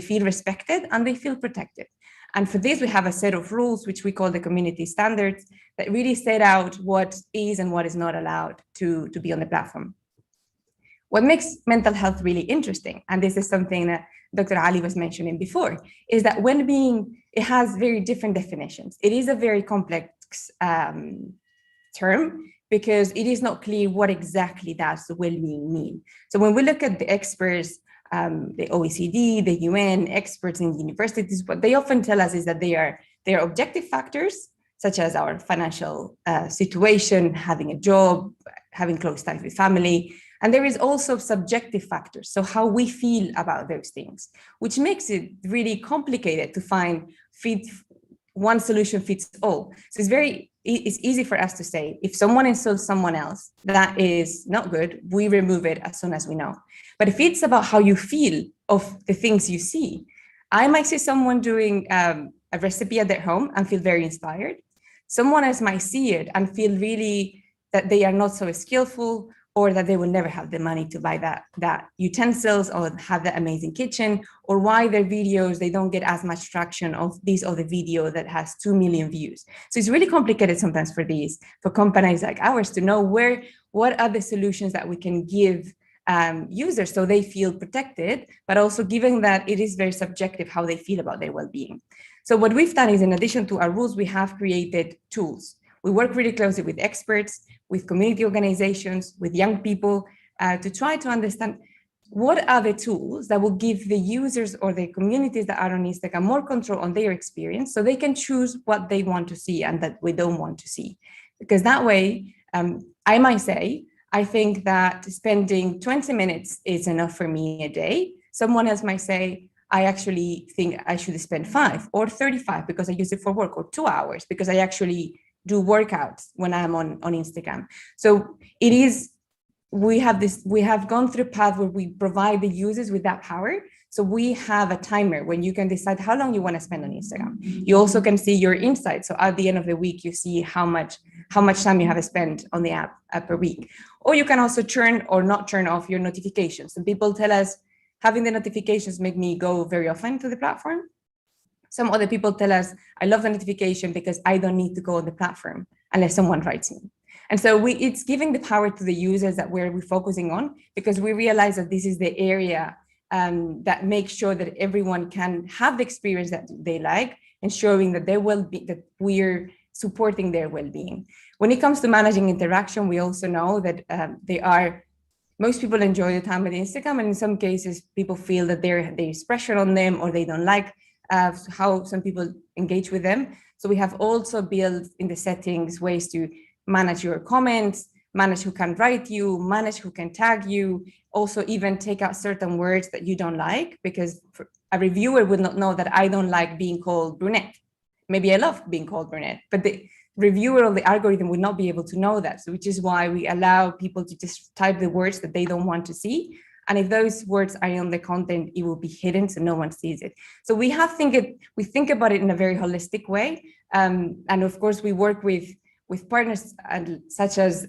feel respected and they feel protected. And for this, we have a set of rules, which we call the community standards, that really set out what is and what is not allowed to be on the platform. What makes mental health really interesting, and this is something that Dr. Ali was mentioning before, is that well-being, it has very different definitions. It is a very complex term, because it is not clear what exactly does well-being mean. So when we look at the experts, the OECD, the UN, experts in universities, what they often tell us is that they are objective factors, such as our financial situation, having a job, having close ties with family. And there is also subjective factors, so how we feel about those things, which makes it really complicated to find one solution fits all. So it's easy for us to say, if someone insults someone else, that is not good, we remove it as soon as we know. But if it's about how you feel of the things you see, I might see someone doing a recipe at their home and feel very inspired. Someone else might see it and feel really that they are not so skillful, or that they will never have the money to buy that utensils or have that amazing kitchen, or why their videos, they don't get as much traction of this other video that has 2 million views. So it's really complicated sometimes for companies like ours to know what are the solutions that we can give users so they feel protected, but also given that it is very subjective how they feel about their well-being. So what we've done is, in addition to our rules, we have created tools. We work really closely with experts, with community organizations, with young people, to try to understand what are the tools that will give the users or the communities that are on Instagram more control on their experience, so they can choose what they want to see and that we don't want to see. Because that way, I might say, I think that spending 20 minutes is enough for me a day. Someone else might say, I actually think I should spend 5 or 35 because I use it for work, or 2 hours because I actually do workouts when I'm on Instagram. So it is, we have gone through a path where we provide the users with that power. So we have a timer when you can decide how long you want to spend on Instagram. You also can see your insights. So at the end of the week, you see how much time you have spent on the app per week. Or you can also turn or not turn off your notifications. Some people tell us having the notifications make me go very often to the platform. Some other people tell us, I love the notification because I don't need to go on the platform unless someone writes me. And so it's giving the power to the users that we're focusing on, because we realize that this is the area that makes sure that everyone can have the experience that they like, ensuring that that we're supporting their well-being. When it comes to managing interaction, we also know that most people enjoy the time on Instagram, and in some cases, people feel that there's pressure on them, or they don't like how some people engage with them. So we have also built in the settings ways to manage your comments, manage who can write you, manage who can tag you, also even take out certain words that you don't like, because a reviewer would not know that I don't like being called brunette. Maybe I love being called brunette, but the reviewer or the algorithm would not be able to know that. So which is why we allow people to just type the words that they don't want to see. And if those words are on the content, it will be hidden so no one sees it. So we think about it in a very holistic way. And of course, we work with partners such as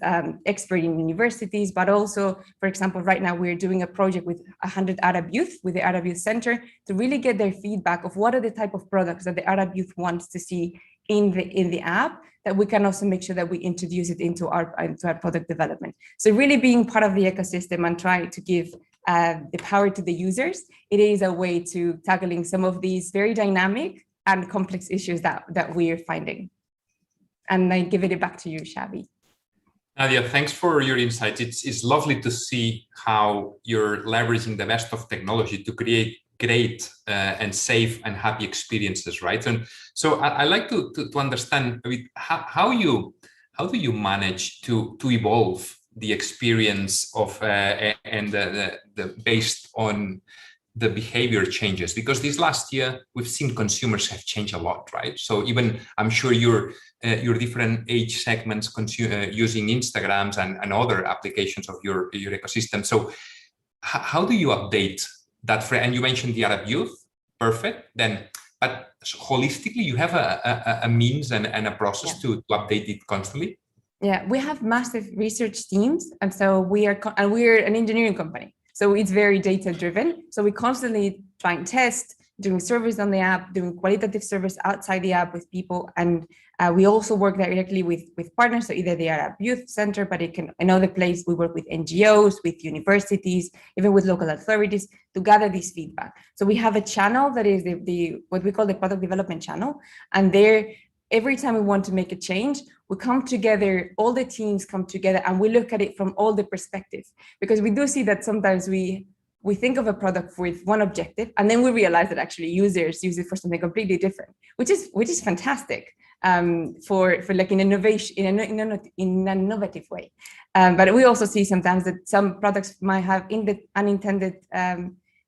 experts in universities, but also, for example, right now we're doing a project with 100 Arab youth, with the Arab Youth Center, to really get their feedback of what are the type of products that the Arab youth wants to see in the app, that we can also make sure that we introduce it into our product development. So really being part of the ecosystem and trying to give the power to the users, it is a way to tackling some of these very dynamic and complex issues that we're finding. And I give it back to you, Xavi. Nadia, thanks for your insights. It's lovely to see how you're leveraging the best of technology to create great and safe and happy experiences, right? And so I like to understand a bit how do you manage to evolve the experience of and the based on the behavior changes, because this last year we've seen consumers have changed a lot, right? So even I'm sure your different age segments using Instagrams and other applications of your ecosystem. So how do you update that? And you mentioned the Arab youth, perfect. Then, but holistically, you have a means and a process to update it constantly. Yeah, we have massive research teams, and so we're an engineering company. So it's very data driven. So we constantly try and test, doing surveys on the app, doing qualitative surveys outside the app with people. And we also work directly with partners, so either the Arab Youth Center, but it can another place. We work with NGOs, with universities, even with local authorities to gather this feedback. So we have a channel that is the what we call the product development channel. And there, every time we want to make a change, we come together, all the teams come together, and we look at it from all the perspectives, because we do see that sometimes we think of a product with one objective, and then we realize that actually users use it for something completely different, which is fantastic for like an innovation in an innovative way. But we also see sometimes that some products might have unintended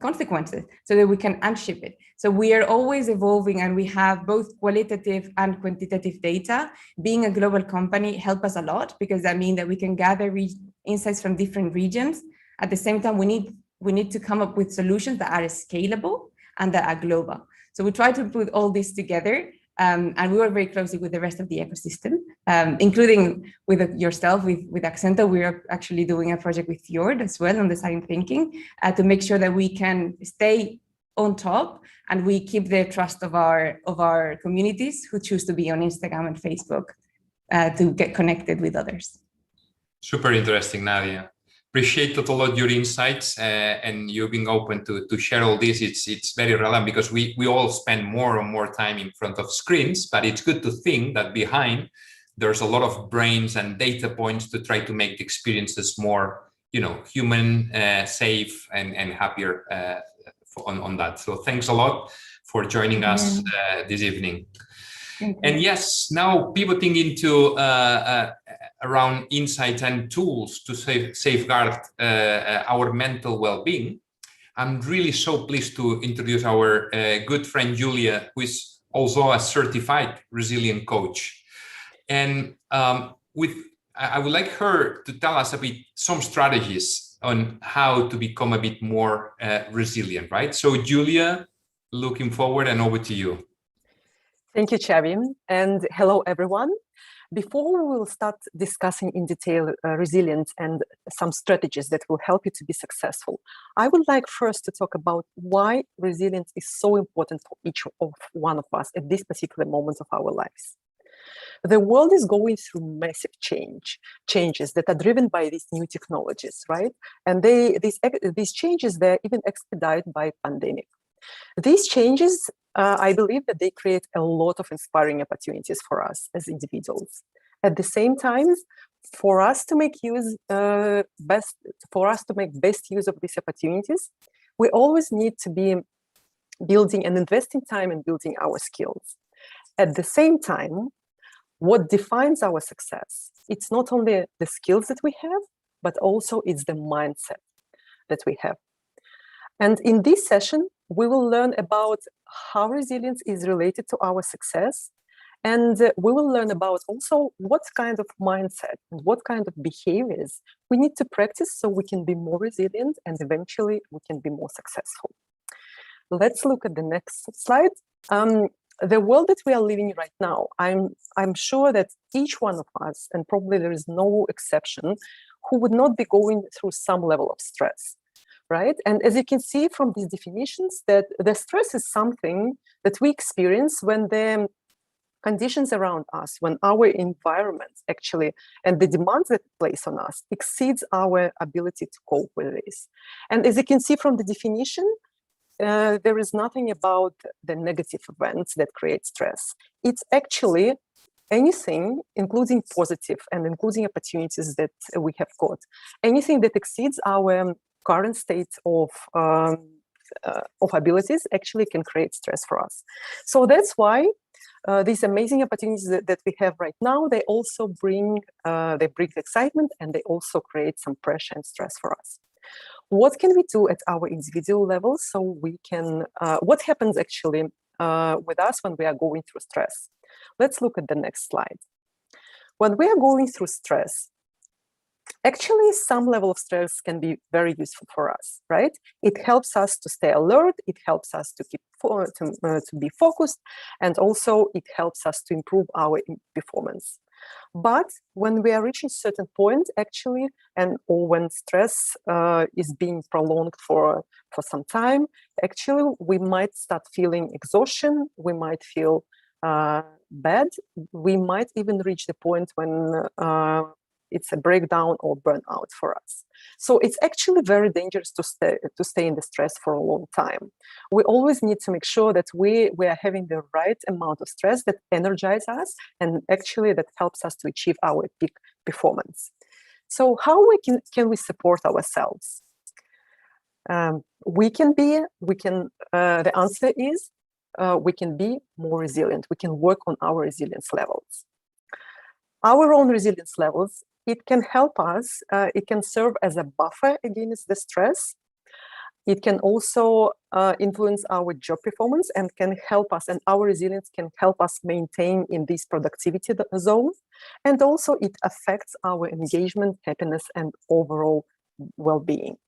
consequences, so that we can unship it. So we are always evolving, and we have both qualitative and quantitative data. Being a global company helps us a lot, because that means that we can gather insights from different regions. At the same time, we need to come up with solutions that are scalable and that are global. So we try to put all this together, and we work very closely with the rest of the ecosystem, including with yourself, with Accento. We are actually doing a project with Fjord as well on design thinking to make sure that we can stay on top and we keep the trust of our communities who choose to be on Instagram and Facebook to get connected with others. Super interesting, Nadia. Appreciate a lot your insights and you being open to share all this. It's very relevant because we all spend more and more time in front of screens, but it's good to think that behind there's a lot of brains and data points to try to make the experiences more, human, safe and happier on that. So thanks a lot for joining us this evening. And yes, now pivoting into around insights and tools to safeguard our mental well-being, I'm really so pleased to introduce our good friend Julia, who is also a certified resilient coach. And I would like her to tell us a bit some strategies on how to become a bit more resilient, right? So Julia, looking forward and over to you. Thank you, Xavi, and hello, everyone. Before we will start discussing in detail resilience and some strategies that will help you to be successful, I would like first to talk about why resilience is so important for each of one of us at this particular moment of our lives. The world is going through massive changes that are driven by these new technologies, right? And these changes, they're even expedited by pandemic. These changes, I believe that they create a lot of inspiring opportunities for us as individuals. At the same time, for us to make best use of these opportunities, we always need to be building and investing time in building our skills. At the same time, what defines our success, it's not only the skills that we have, but also it's the mindset that we have. And in this session, we will learn about how resilience is related to our success. And we will learn about also what kind of mindset and what kind of behaviors we need to practice so we can be more resilient and eventually we can be more successful. Let's look at the next slide. The world that we are living right now, I'm sure that each one of us, and probably there is no exception, who would not be going through some level of stress. Right? And as you can see from these definitions, that the stress is something that we experience when the conditions around us, when our environment actually, and the demands that place on us exceeds our ability to cope with this. And as you can see from the definition, there is nothing about the negative events that create stress. It's actually anything, including positive and including opportunities that we have got. Anything that exceeds our current state of abilities actually can create stress for us. So that's why these amazing opportunities that we have right now, they also bring excitement and they also create some pressure and stress for us. What can we do at our individual level so we can, what happens actually with us when we are going through stress? Let's look at the next slide. When we are going through stress, actually, some level of stress can be very useful for us, right? It helps us to stay alert. It helps us to keep to be focused, and also it helps us to improve our performance. But when we are reaching certain point, actually, or when stress is being prolonged for some time, actually, we might start feeling exhaustion. We might feel bad. We might even reach the point when it's a breakdown or burnout for us. So it's actually very dangerous to stay in the stress for a long time. We always need to make sure that we are having the right amount of stress that energizes us and actually that helps us to achieve our peak performance. So how can we support ourselves? The answer is we can be more resilient. We can work on our resilience levels. Our own resilience levels, it can help us, it can serve as a buffer against the stress. It can also influence our job performance and can help us, and our resilience can help us maintain in this productivity zone. And also it affects our engagement, happiness, and overall well-being.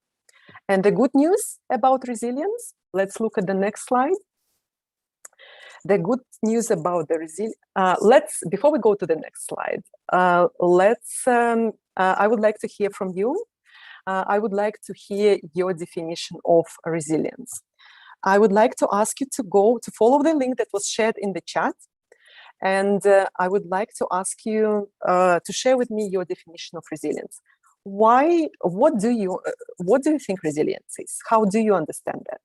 And the good news about resilience, let's look at the next slide. The good news about the resilience, before we go to the next slide, I would like to hear from you. I would like to hear your definition of resilience. I would like to ask you to follow the link that was shared in the chat. And I would like to ask you to share with me your definition of resilience. what do you think resilience is? How do you understand that?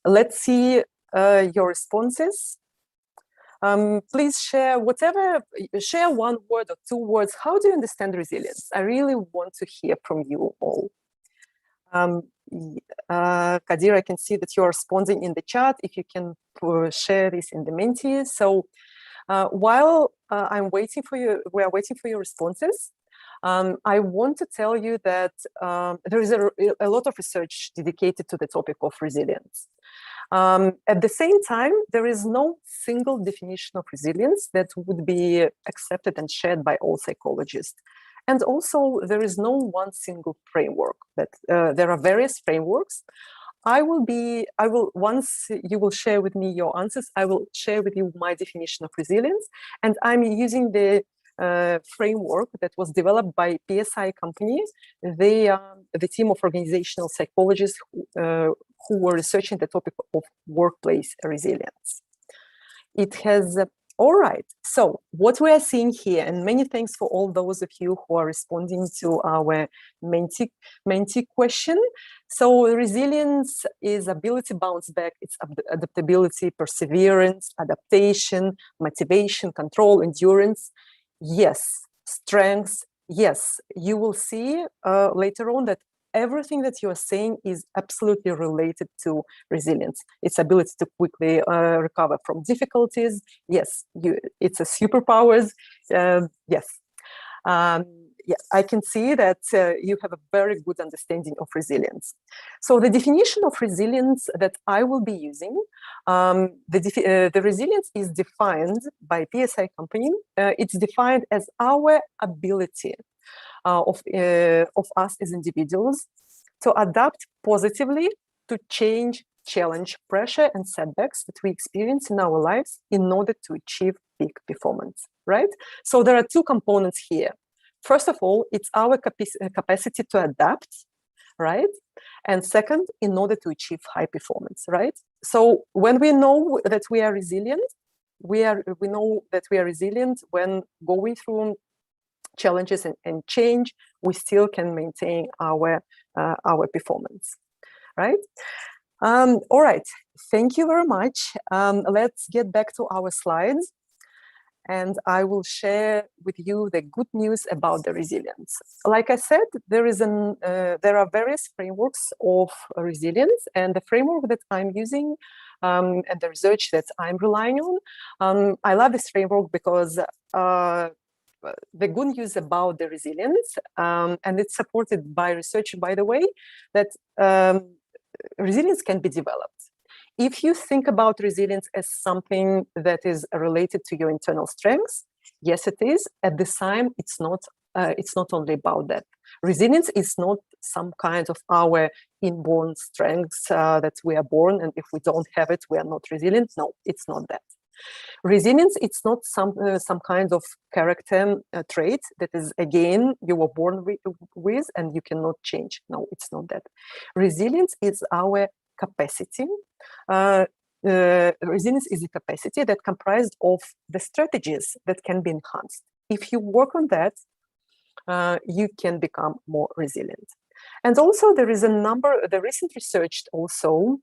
Let's see your responses. Please share share one word or two words. How do you understand resilience? I really want to hear from you all. Kadir, I can see that you're responding in the chat. If you can share this in the Menti. So while we're waiting for your responses, I want to tell you that there is a lot of research dedicated to the topic of resilience. At the same time, there is no single definition of resilience that would be accepted and shared by all psychologists. And also, there is no one single framework. That there are various frameworks. Once you will share with me your answers, I will share with you my definition of resilience. And I'm using the framework that was developed by PSI company. They are the team of organizational psychologists who were researching the topic of workplace resilience. It has, all right, so what we are seeing here, and many thanks for all those of you who are responding to our Menti question. So resilience is ability to bounce back, it's adaptability, perseverance, adaptation, motivation, control, endurance. Yes, strengths, yes. You will see later on that everything that you are saying is absolutely related to resilience. Its ability to quickly recover from difficulties. Yes, it's a superpowers. Yes. Yes, I can see that you have a very good understanding of resilience. So the definition of resilience that I will be using, the resilience is defined by PSI company. It's defined as our ability of us as individuals to adapt positively to change, challenge, pressure, and setbacks that we experience in our lives in order to achieve peak performance, right? So there are two components here. First of all, it's our capacity to adapt, right? And second, in order to achieve high performance, right? So when we know that we are resilient, we know that we are resilient when going through challenges and change, we still can maintain our performance, right? All right, thank you very much. Let's get back to our slides. And I will share with you the good news about the resilience. Like I said, there are various frameworks of resilience, and the framework that I'm using and the research that I'm relying on, I love this framework because the good news about the resilience, and it's supported by research, by the way, that resilience can be developed. If you think about resilience as something that is related to your internal strengths, yes, it is. At the same, it's not only about that. Resilience is not some kind of our inborn strengths that we are born, and if we don't have it, we are not resilient. No, it's not that. Resilience, it's not some kind of character trait that is, again, you were born with and you cannot change. No, it's not that. Resilience is our capacity. Resilience is a capacity that comprised of the strategies that can be enhanced. If you work on that, you can become more resilient. And also there is the recent research also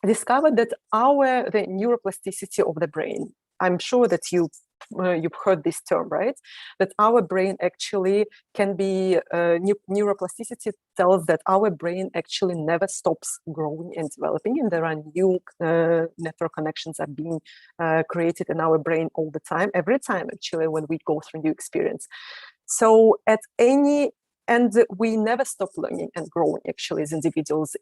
discovered that the neuroplasticity of the brain, I'm sure that you've heard this term, right? That our brain actually can be, neuroplasticity tells that our brain actually never stops growing and developing, and there are new network connections are being created in our brain all the time, every time actually when we go through new experience. So and we never stop learning and growing actually as individuals.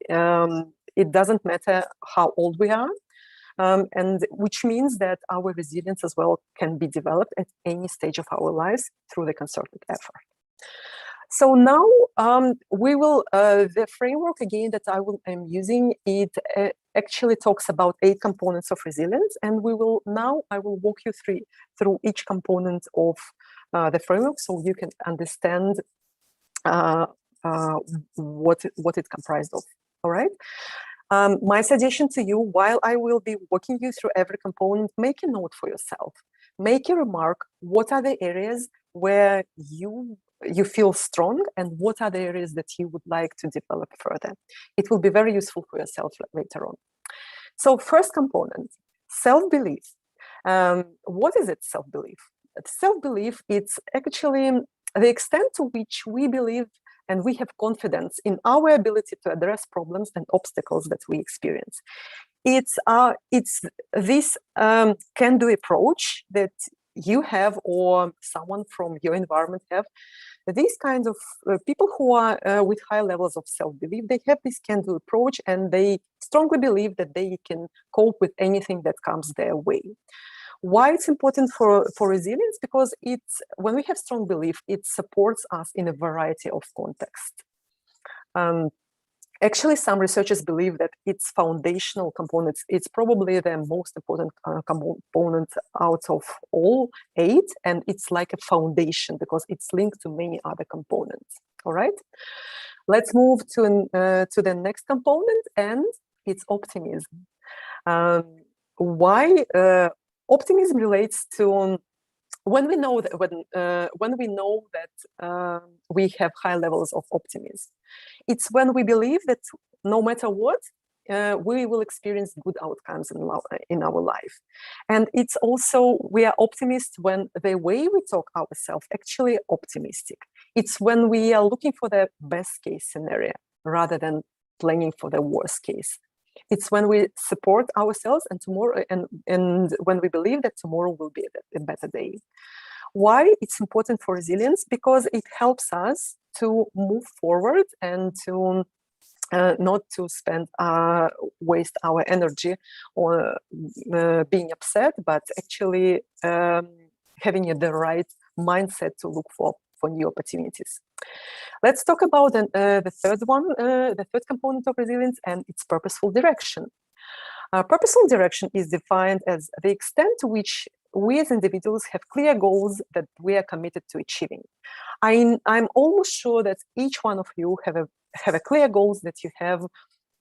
It doesn't matter how old we are. And which means that our resilience as well can be developed at any stage of our lives through the concerted effort. So now we will, the framework again that I'm using, it actually talks about 8 components of resilience, and I will walk you through each component of the framework so you can understand what it comprised of, all right? My suggestion to you, while I will be walking you through every component, make a note for yourself. Make a remark, what are the areas where you you feel strong, and what are the areas that you would like to develop further. It will be very useful for yourself later on. So first component, self-belief. What is it, self-belief? Self-belief, it's actually the extent to which we believe and we have confidence in our ability to address problems and obstacles that we experience. It's this can-do approach that you have or someone from your environment have. These kinds of people who are with high levels of self-belief, they have this can-do approach, and they strongly believe that they can cope with anything that comes their way. Why it's important for resilience? Because it's, when we have strong belief, it supports us in a variety of contexts. Actually, some researchers believe that its foundational components, it's probably the most important component out of all 8, and it's like a foundation because it's linked to many other components. All right, let's move to the next component, and it's optimism. Why optimism relates to when we know that we have high levels of optimism. It's when we believe that no matter what, we will experience good outcomes in our life. And it's also, we are optimists when the way we talk ourselves actually optimistic. It's when we are looking for the best case scenario rather than planning for the worst case. It's when we support ourselves and tomorrow, and when we believe that tomorrow will be a better day. Why it's important for resilience? Because it helps us to move forward and to not to spend waste our energy or being upset, but actually having the right mindset to look for new opportunities. Let's talk about the third one, the third component of resilience, and its purposeful direction. Purposeful direction is defined as the extent to which we as individuals have clear goals that we are committed to achieving. I'm almost sure that each one of you have a clear goals that you have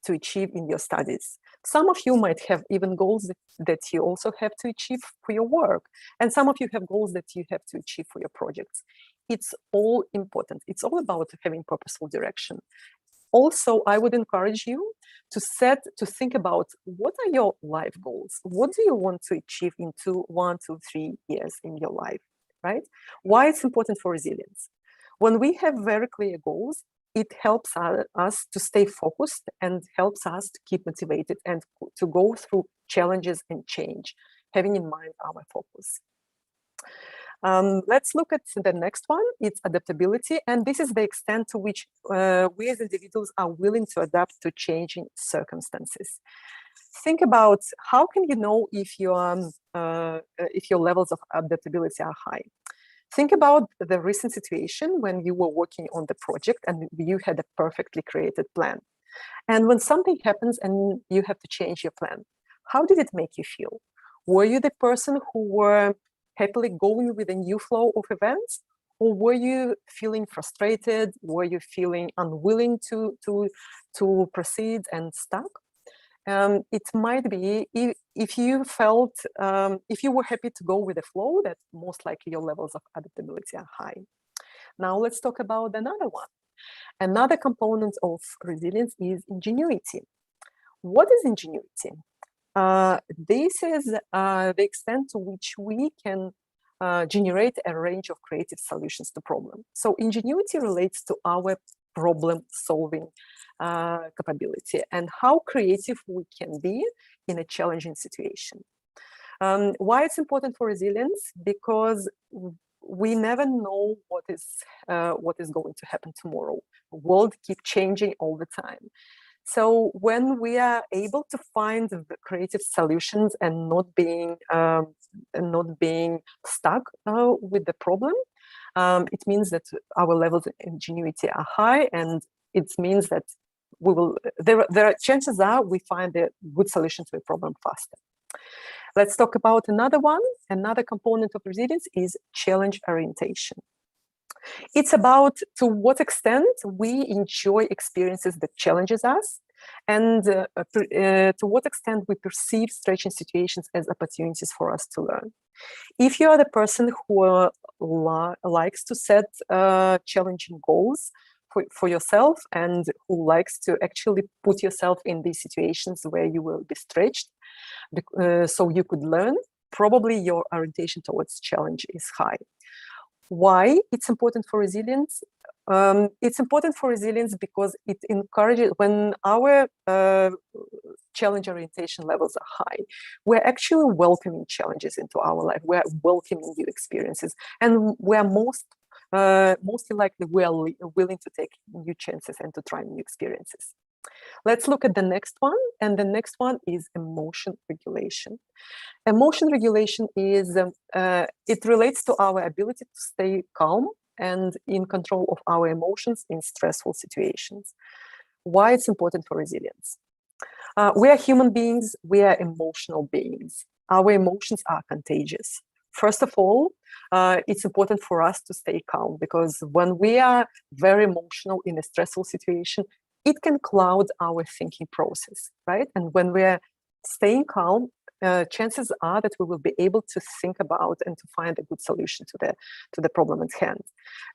to achieve in your studies. Some of you might have even goals that you also have to achieve for your work. And some of you have goals that you have to achieve for your projects. It's all important. It's all about having purposeful direction. Also, I would encourage you to think about what are your life goals? What do you want to achieve in 1, 2, 3 years in your life, right? Why it's important for resilience? When we have very clear goals, it helps us to stay focused and helps us to keep motivated and to go through challenges and change, having in mind our focus. Let's look at the next one. It's adaptability, and this is the extent to which we as individuals are willing to adapt to changing circumstances. Think about how can you know if your levels of adaptability are high. Think about the recent situation when you were working on the project and you had a perfectly created plan. And when something happens and you have to change your plan, how did it make you feel? Were you the person who were happily going with a new flow of events? Or were you feeling frustrated? Were you feeling unwilling to proceed and stuck? It might be if you felt, if you were happy to go with the flow, that most likely your levels of adaptability are high. Now let's talk about another one. Another component of resilience is ingenuity. What is ingenuity? This is the extent to which we can generate a range of creative solutions to problems. So ingenuity relates to our problem-solving capability and how creative we can be in a challenging situation. Why it's important for resilience? Because we never know what is going to happen tomorrow. The world keeps changing all the time. So when we are able to find creative solutions and not being stuck with the problem, it means that our levels of ingenuity are high, and it means that we will. Chances are we find a good solution to a problem faster. Let's talk about another one. Another component of resilience is challenge orientation. It's about to what extent we enjoy experiences that challenges us, and to what extent we perceive stretching situations as opportunities for us to learn. If you are the person who likes to set challenging goals for yourself and who likes to actually put yourself in these situations where you will be stretched so you could learn, probably your orientation towards challenge is high. Why it's important for resilience? It's important for resilience because it encourages, when our challenge orientation levels are high, we're actually welcoming challenges into our life. We're welcoming new experiences, and we're mostly likely we are willing to take new chances and to try new experiences. Let's look at the next one, and the next one is emotion regulation. Emotion regulation is, it relates to our ability to stay calm and in control of our emotions in stressful situations. Why it's important for resilience? We are human beings, we are emotional beings. Our emotions are contagious. First of all, it's important for us to stay calm, because when we are very emotional in a stressful situation, it can cloud our thinking process, right? And when we're staying calm, chances are that we will be able to think about and to find a good solution to the problem at hand.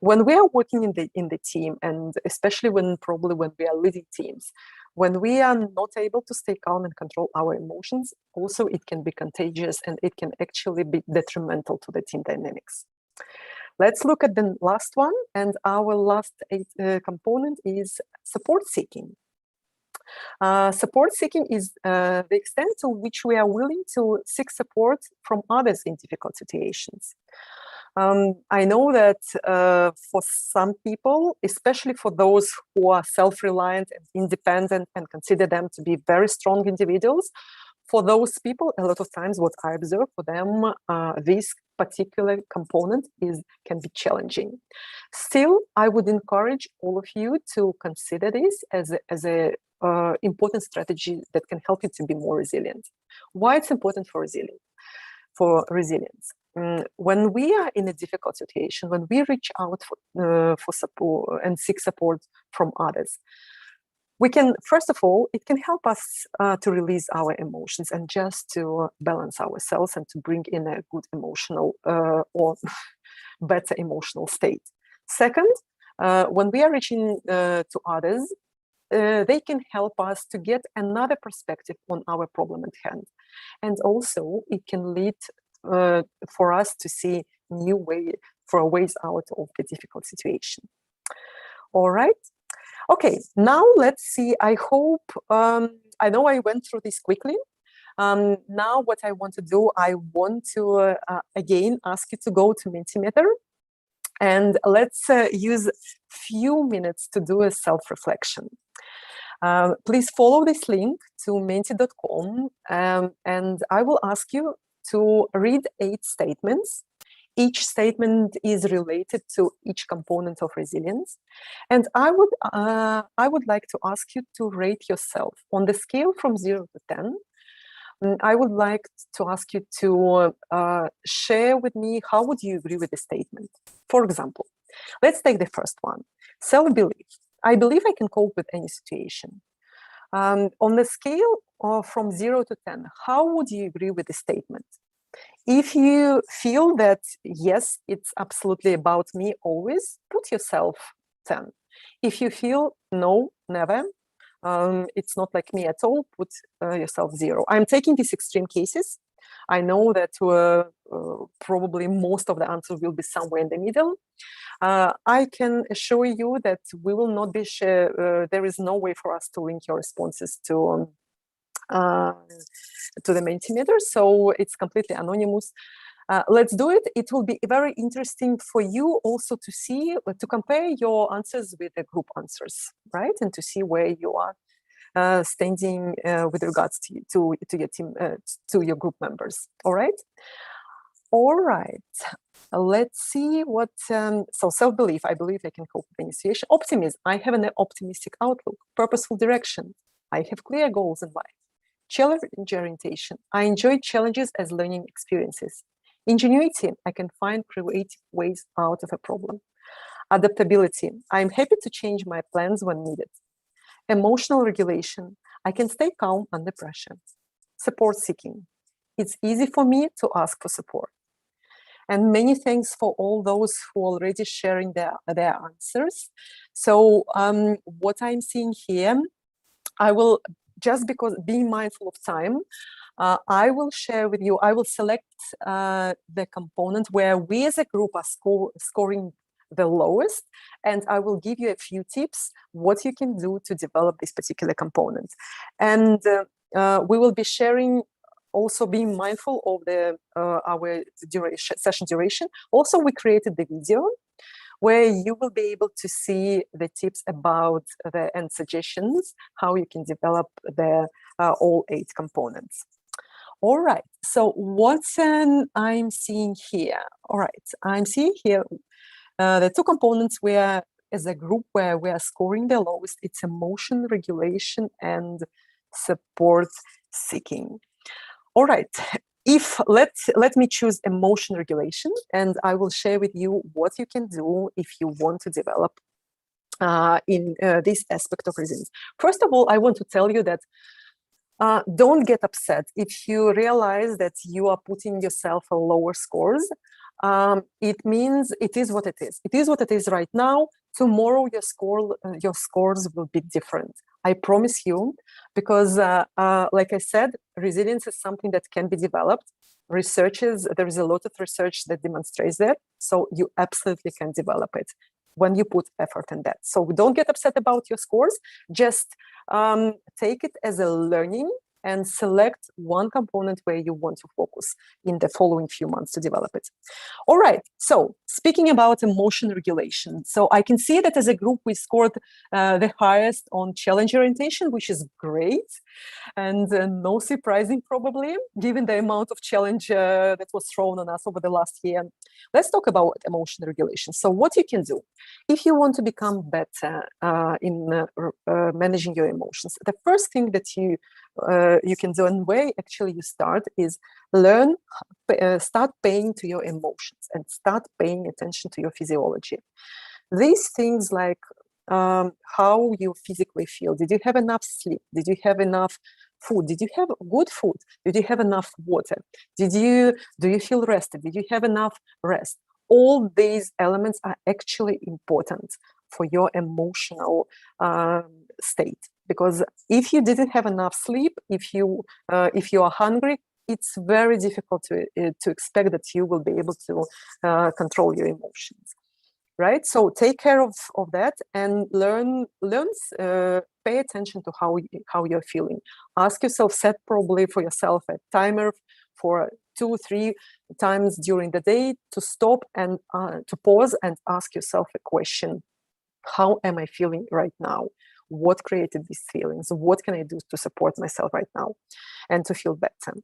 When we are working in the team, and especially when we are leading teams, when we are not able to stay calm and control our emotions, also it can be contagious and it can actually be detrimental to the team dynamics. Let's look at the last one, and our last component is support seeking. Support seeking is the extent to which we are willing to seek support from others in difficult situations. I know that for some people, especially for those who are self-reliant and independent and consider them to be very strong individuals, for those people, a lot of times what I observe for them, this particular component can be challenging. Still, I would encourage all of you to consider this as a important strategy that can help you to be more resilient. Why it's important for resilience? When we are in a difficult situation, when we reach out for support and seek support from others, we can, first of all, it can help us to release our emotions and just to balance ourselves and to bring in a good emotional or better emotional state. Second, when we are reaching to others, they can help us to get another perspective on our problem at hand. And also it can lead for us to see new ways out of the difficult situation. All right. Okay, now let's see. I hope, I know I went through this quickly. Now what I want to do, I want to again ask you to go to Mentimeter, and let's use few minutes to do a self-reflection. Please follow this link to menti.com, and I will ask you to read 8 statements. Each statement is related to each component of resilience. And I would like to ask you to rate yourself on the scale from 0 to 10. I would like to ask you to share with me, how would you agree with the statement? For example, let's take the first one, self-belief. I believe I can cope with any situation. On the scale from 0 to 10, how would you agree with the statement? If you feel that, yes, it's absolutely about me always, put yourself 10. If you feel, no, never, it's not like me at all, put yourself 0. I'm taking these extreme cases. I know that probably most of the answers will be somewhere in the middle. I can assure you that we will not be there is no way for us to link your responses to the Mentimeter, so it's completely anonymous. Let's do it. It will be very interesting for you also to see, to compare your answers with the group answers, right? And to see where you are standing with regards to your team, to your group members. All right. All right. Let's see what. So self-belief. I believe I can cope with any situation. Optimism. I have an optimistic outlook. Purposeful direction. I have clear goals in life. Challenge orientation. I enjoy challenges as learning experiences. Ingenuity. I can find creative ways out of a problem. Adaptability. I'm happy to change my plans when needed. Emotional regulation. I can stay calm under pressure. Support seeking. It's easy for me to ask for support. And many thanks for all those who are already sharing their answers. So what I'm seeing here, I will, just because being mindful of time, I will share with you, I will select the component where we as a group are scoring the lowest, and I will give you a few tips what you can do to develop this particular component. And we will be sharing, also being mindful of the our session duration. Also, we created the video where you will be able to see the tips about and suggestions how you can develop the all 8 components. All right, so what I'm seeing here? All right, I'm seeing here the 2 components where, as a group, where we are scoring the lowest. It's emotion regulation and support seeking. All right, if let me choose emotion regulation, and I will share with you what you can do if you want to develop in this aspect of resilience. First of all, I want to tell you that don't get upset if you realize that you are putting yourself on lower scores. It means it is what it is. It is what it is right now. Tomorrow your scores will be different. I promise you, because like I said, resilience is something that can be developed. There is a lot of research that demonstrates that. So you absolutely can develop it when you put effort in that. So don't get upset about your scores. Just take it as a learning and select one component where you want to focus in the following few months to develop it. All right, so speaking about emotion regulation, so I can see that as a group we scored the highest on challenge orientation, which is great, and no surprising probably, given the amount of challenge that was thrown on us over the last year. Let's talk about emotion regulation. So what you can do if you want to become better in managing your emotions. The first thing that you can do, and where actually you start, is start paying to your emotions and start paying attention to your physiology. These things like how you physically feel. Did you have enough sleep? Did you have enough food? Did you have good food? Did you have enough water? Do you feel rested? Did you have enough rest? All these elements are actually important for your emotional state. Because if you didn't have enough sleep, if you are hungry, it's very difficult to expect that you will be able to control your emotions, right? So take care of that and pay attention to how you're feeling. Ask yourself, set probably for yourself a timer for 2-3 times during the day to stop and to pause and ask yourself a question. How am I feeling right now? What created these feelings? What can I do to support myself right now and to feel better?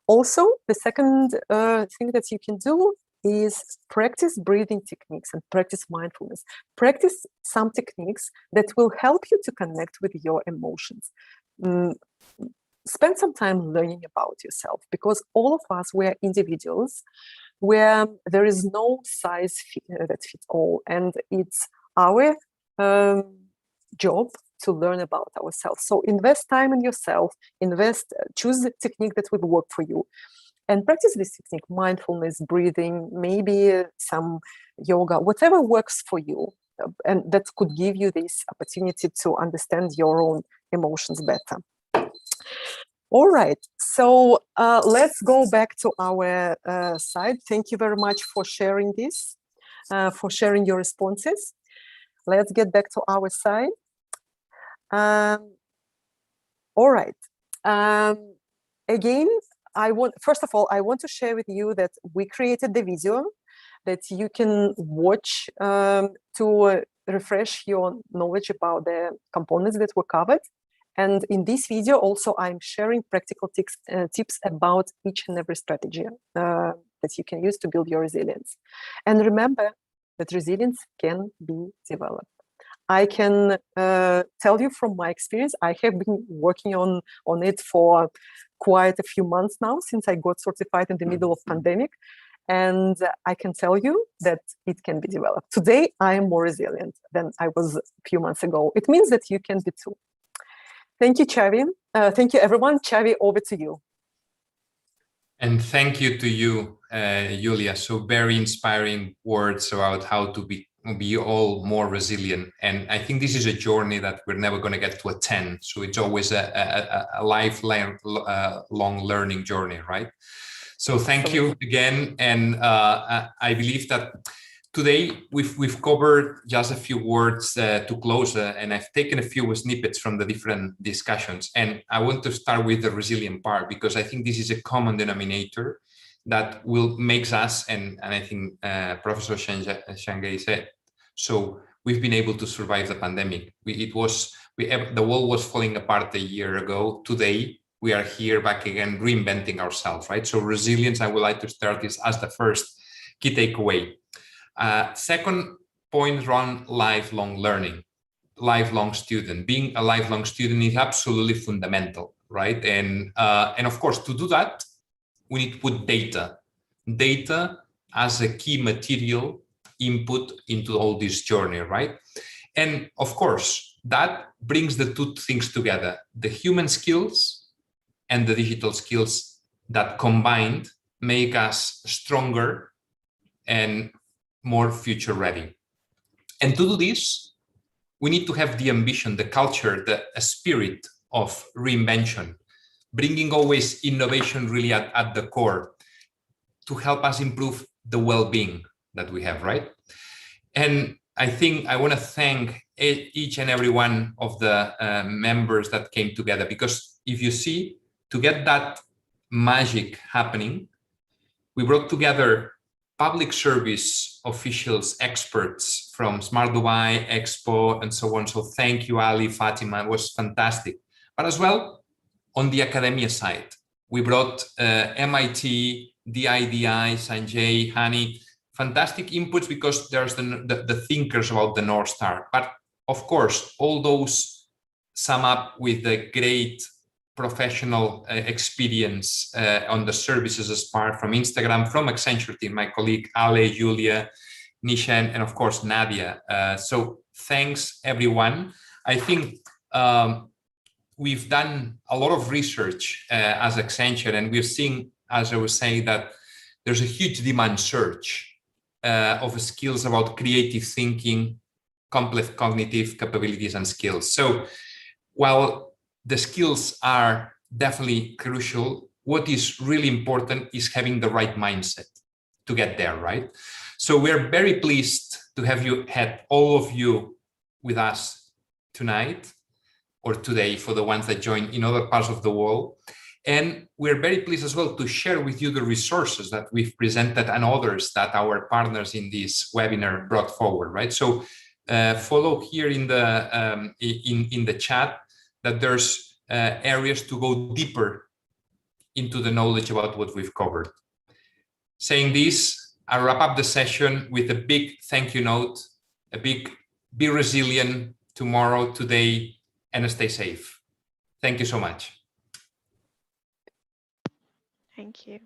Also, the second thing that you can do is practice breathing techniques and practice mindfulness. Practice some techniques that will help you to connect with your emotions. Spend some time learning about yourself, because all of us, we're individuals where there is no size that fits all, and it's our job to learn about ourselves. So invest time in yourself, choose the technique that will work for you, and practice this technique: mindfulness, breathing, maybe some yoga, whatever works for you, and that could give you this opportunity to understand your own emotions better. All right, so let's go back to our side. Thank you very much for sharing this, for sharing your responses. Let's get back to our side. All right. Again, first of all, I want to share with you that we created the video that you can watch to refresh your knowledge about the components that were covered. And in this video, also, I'm sharing practical tips about each and every strategy that you can use to build your resilience. And remember that resilience can be developed. I can tell you from my experience, I have been working on it for quite a few months now, since I got certified in the middle of pandemic. And I can tell you that it can be developed. Today, I am more resilient than I was a few months ago. It means that you can be too. Thank you, Xavi. Thank you, everyone. Xavi, over to you. And thank you to you, Julia. So very inspiring words about how to be all more resilient. And I think this is a journey that we're never going to get to attend. So it's always a lifelong long learning journey, right? So thank you again. And I believe that today we've covered just a few words to close, and I've taken a few snippets from the different discussions. And I want to start with the resilient part, because I think this is a common denominator that will makes us, and I think Professor Shanghai said, so we've been able to survive the pandemic. The world was falling apart a year ago. Today, we are here back again, reinventing ourselves, right? So resilience, I would like to start this as the first key takeaway. Second point around lifelong learning, lifelong student. Being a lifelong student is absolutely fundamental, right? And of course, to do that, we need to put data as a key material input into all this journey, right? And of course, that brings the two things together, the human skills and the digital skills that combined make us stronger and more future ready. And to do this, we need to have the ambition, the culture, the spirit of reinvention, bringing always innovation really at the core to help us improve the well-being that we have, right? And I think I want to thank each and every one of the members that came together, because if you see, to get that magic happening, we brought together public service officials, experts from Smart Dubai, Expo, and so on. So thank you, Ali, Fatima, it was fantastic. But as well, on the academia side, we brought MIT, DIDI, Sanjay, Hani, fantastic inputs, because there's the thinkers about the North Star. But of course, all those sum up with the great professional experience on the services as part from Instagram, from Accenture team, my colleague Ale, Julia, Nishan, and of course Nadia. So thanks everyone. I think we've done a lot of research as Accenture, and we've seen, as I was saying, that there's a huge demand surge of skills about creative thinking, complex cognitive capabilities and skills. So while the skills are definitely crucial, what is really important is having the right mindset to get there, right? So we're very pleased to have had all of you with us tonight, or today for the ones that join in other parts of the world. And we're very pleased as well to share with you the resources that we've presented and others that our partners in this webinar brought forward, right? So follow here in the chat that there's areas to go deeper into the knowledge about what we've covered. Saying this, I wrap up the session with a big thank you note, a big be resilient tomorrow, today, and stay safe. Thank you so much. Thank you.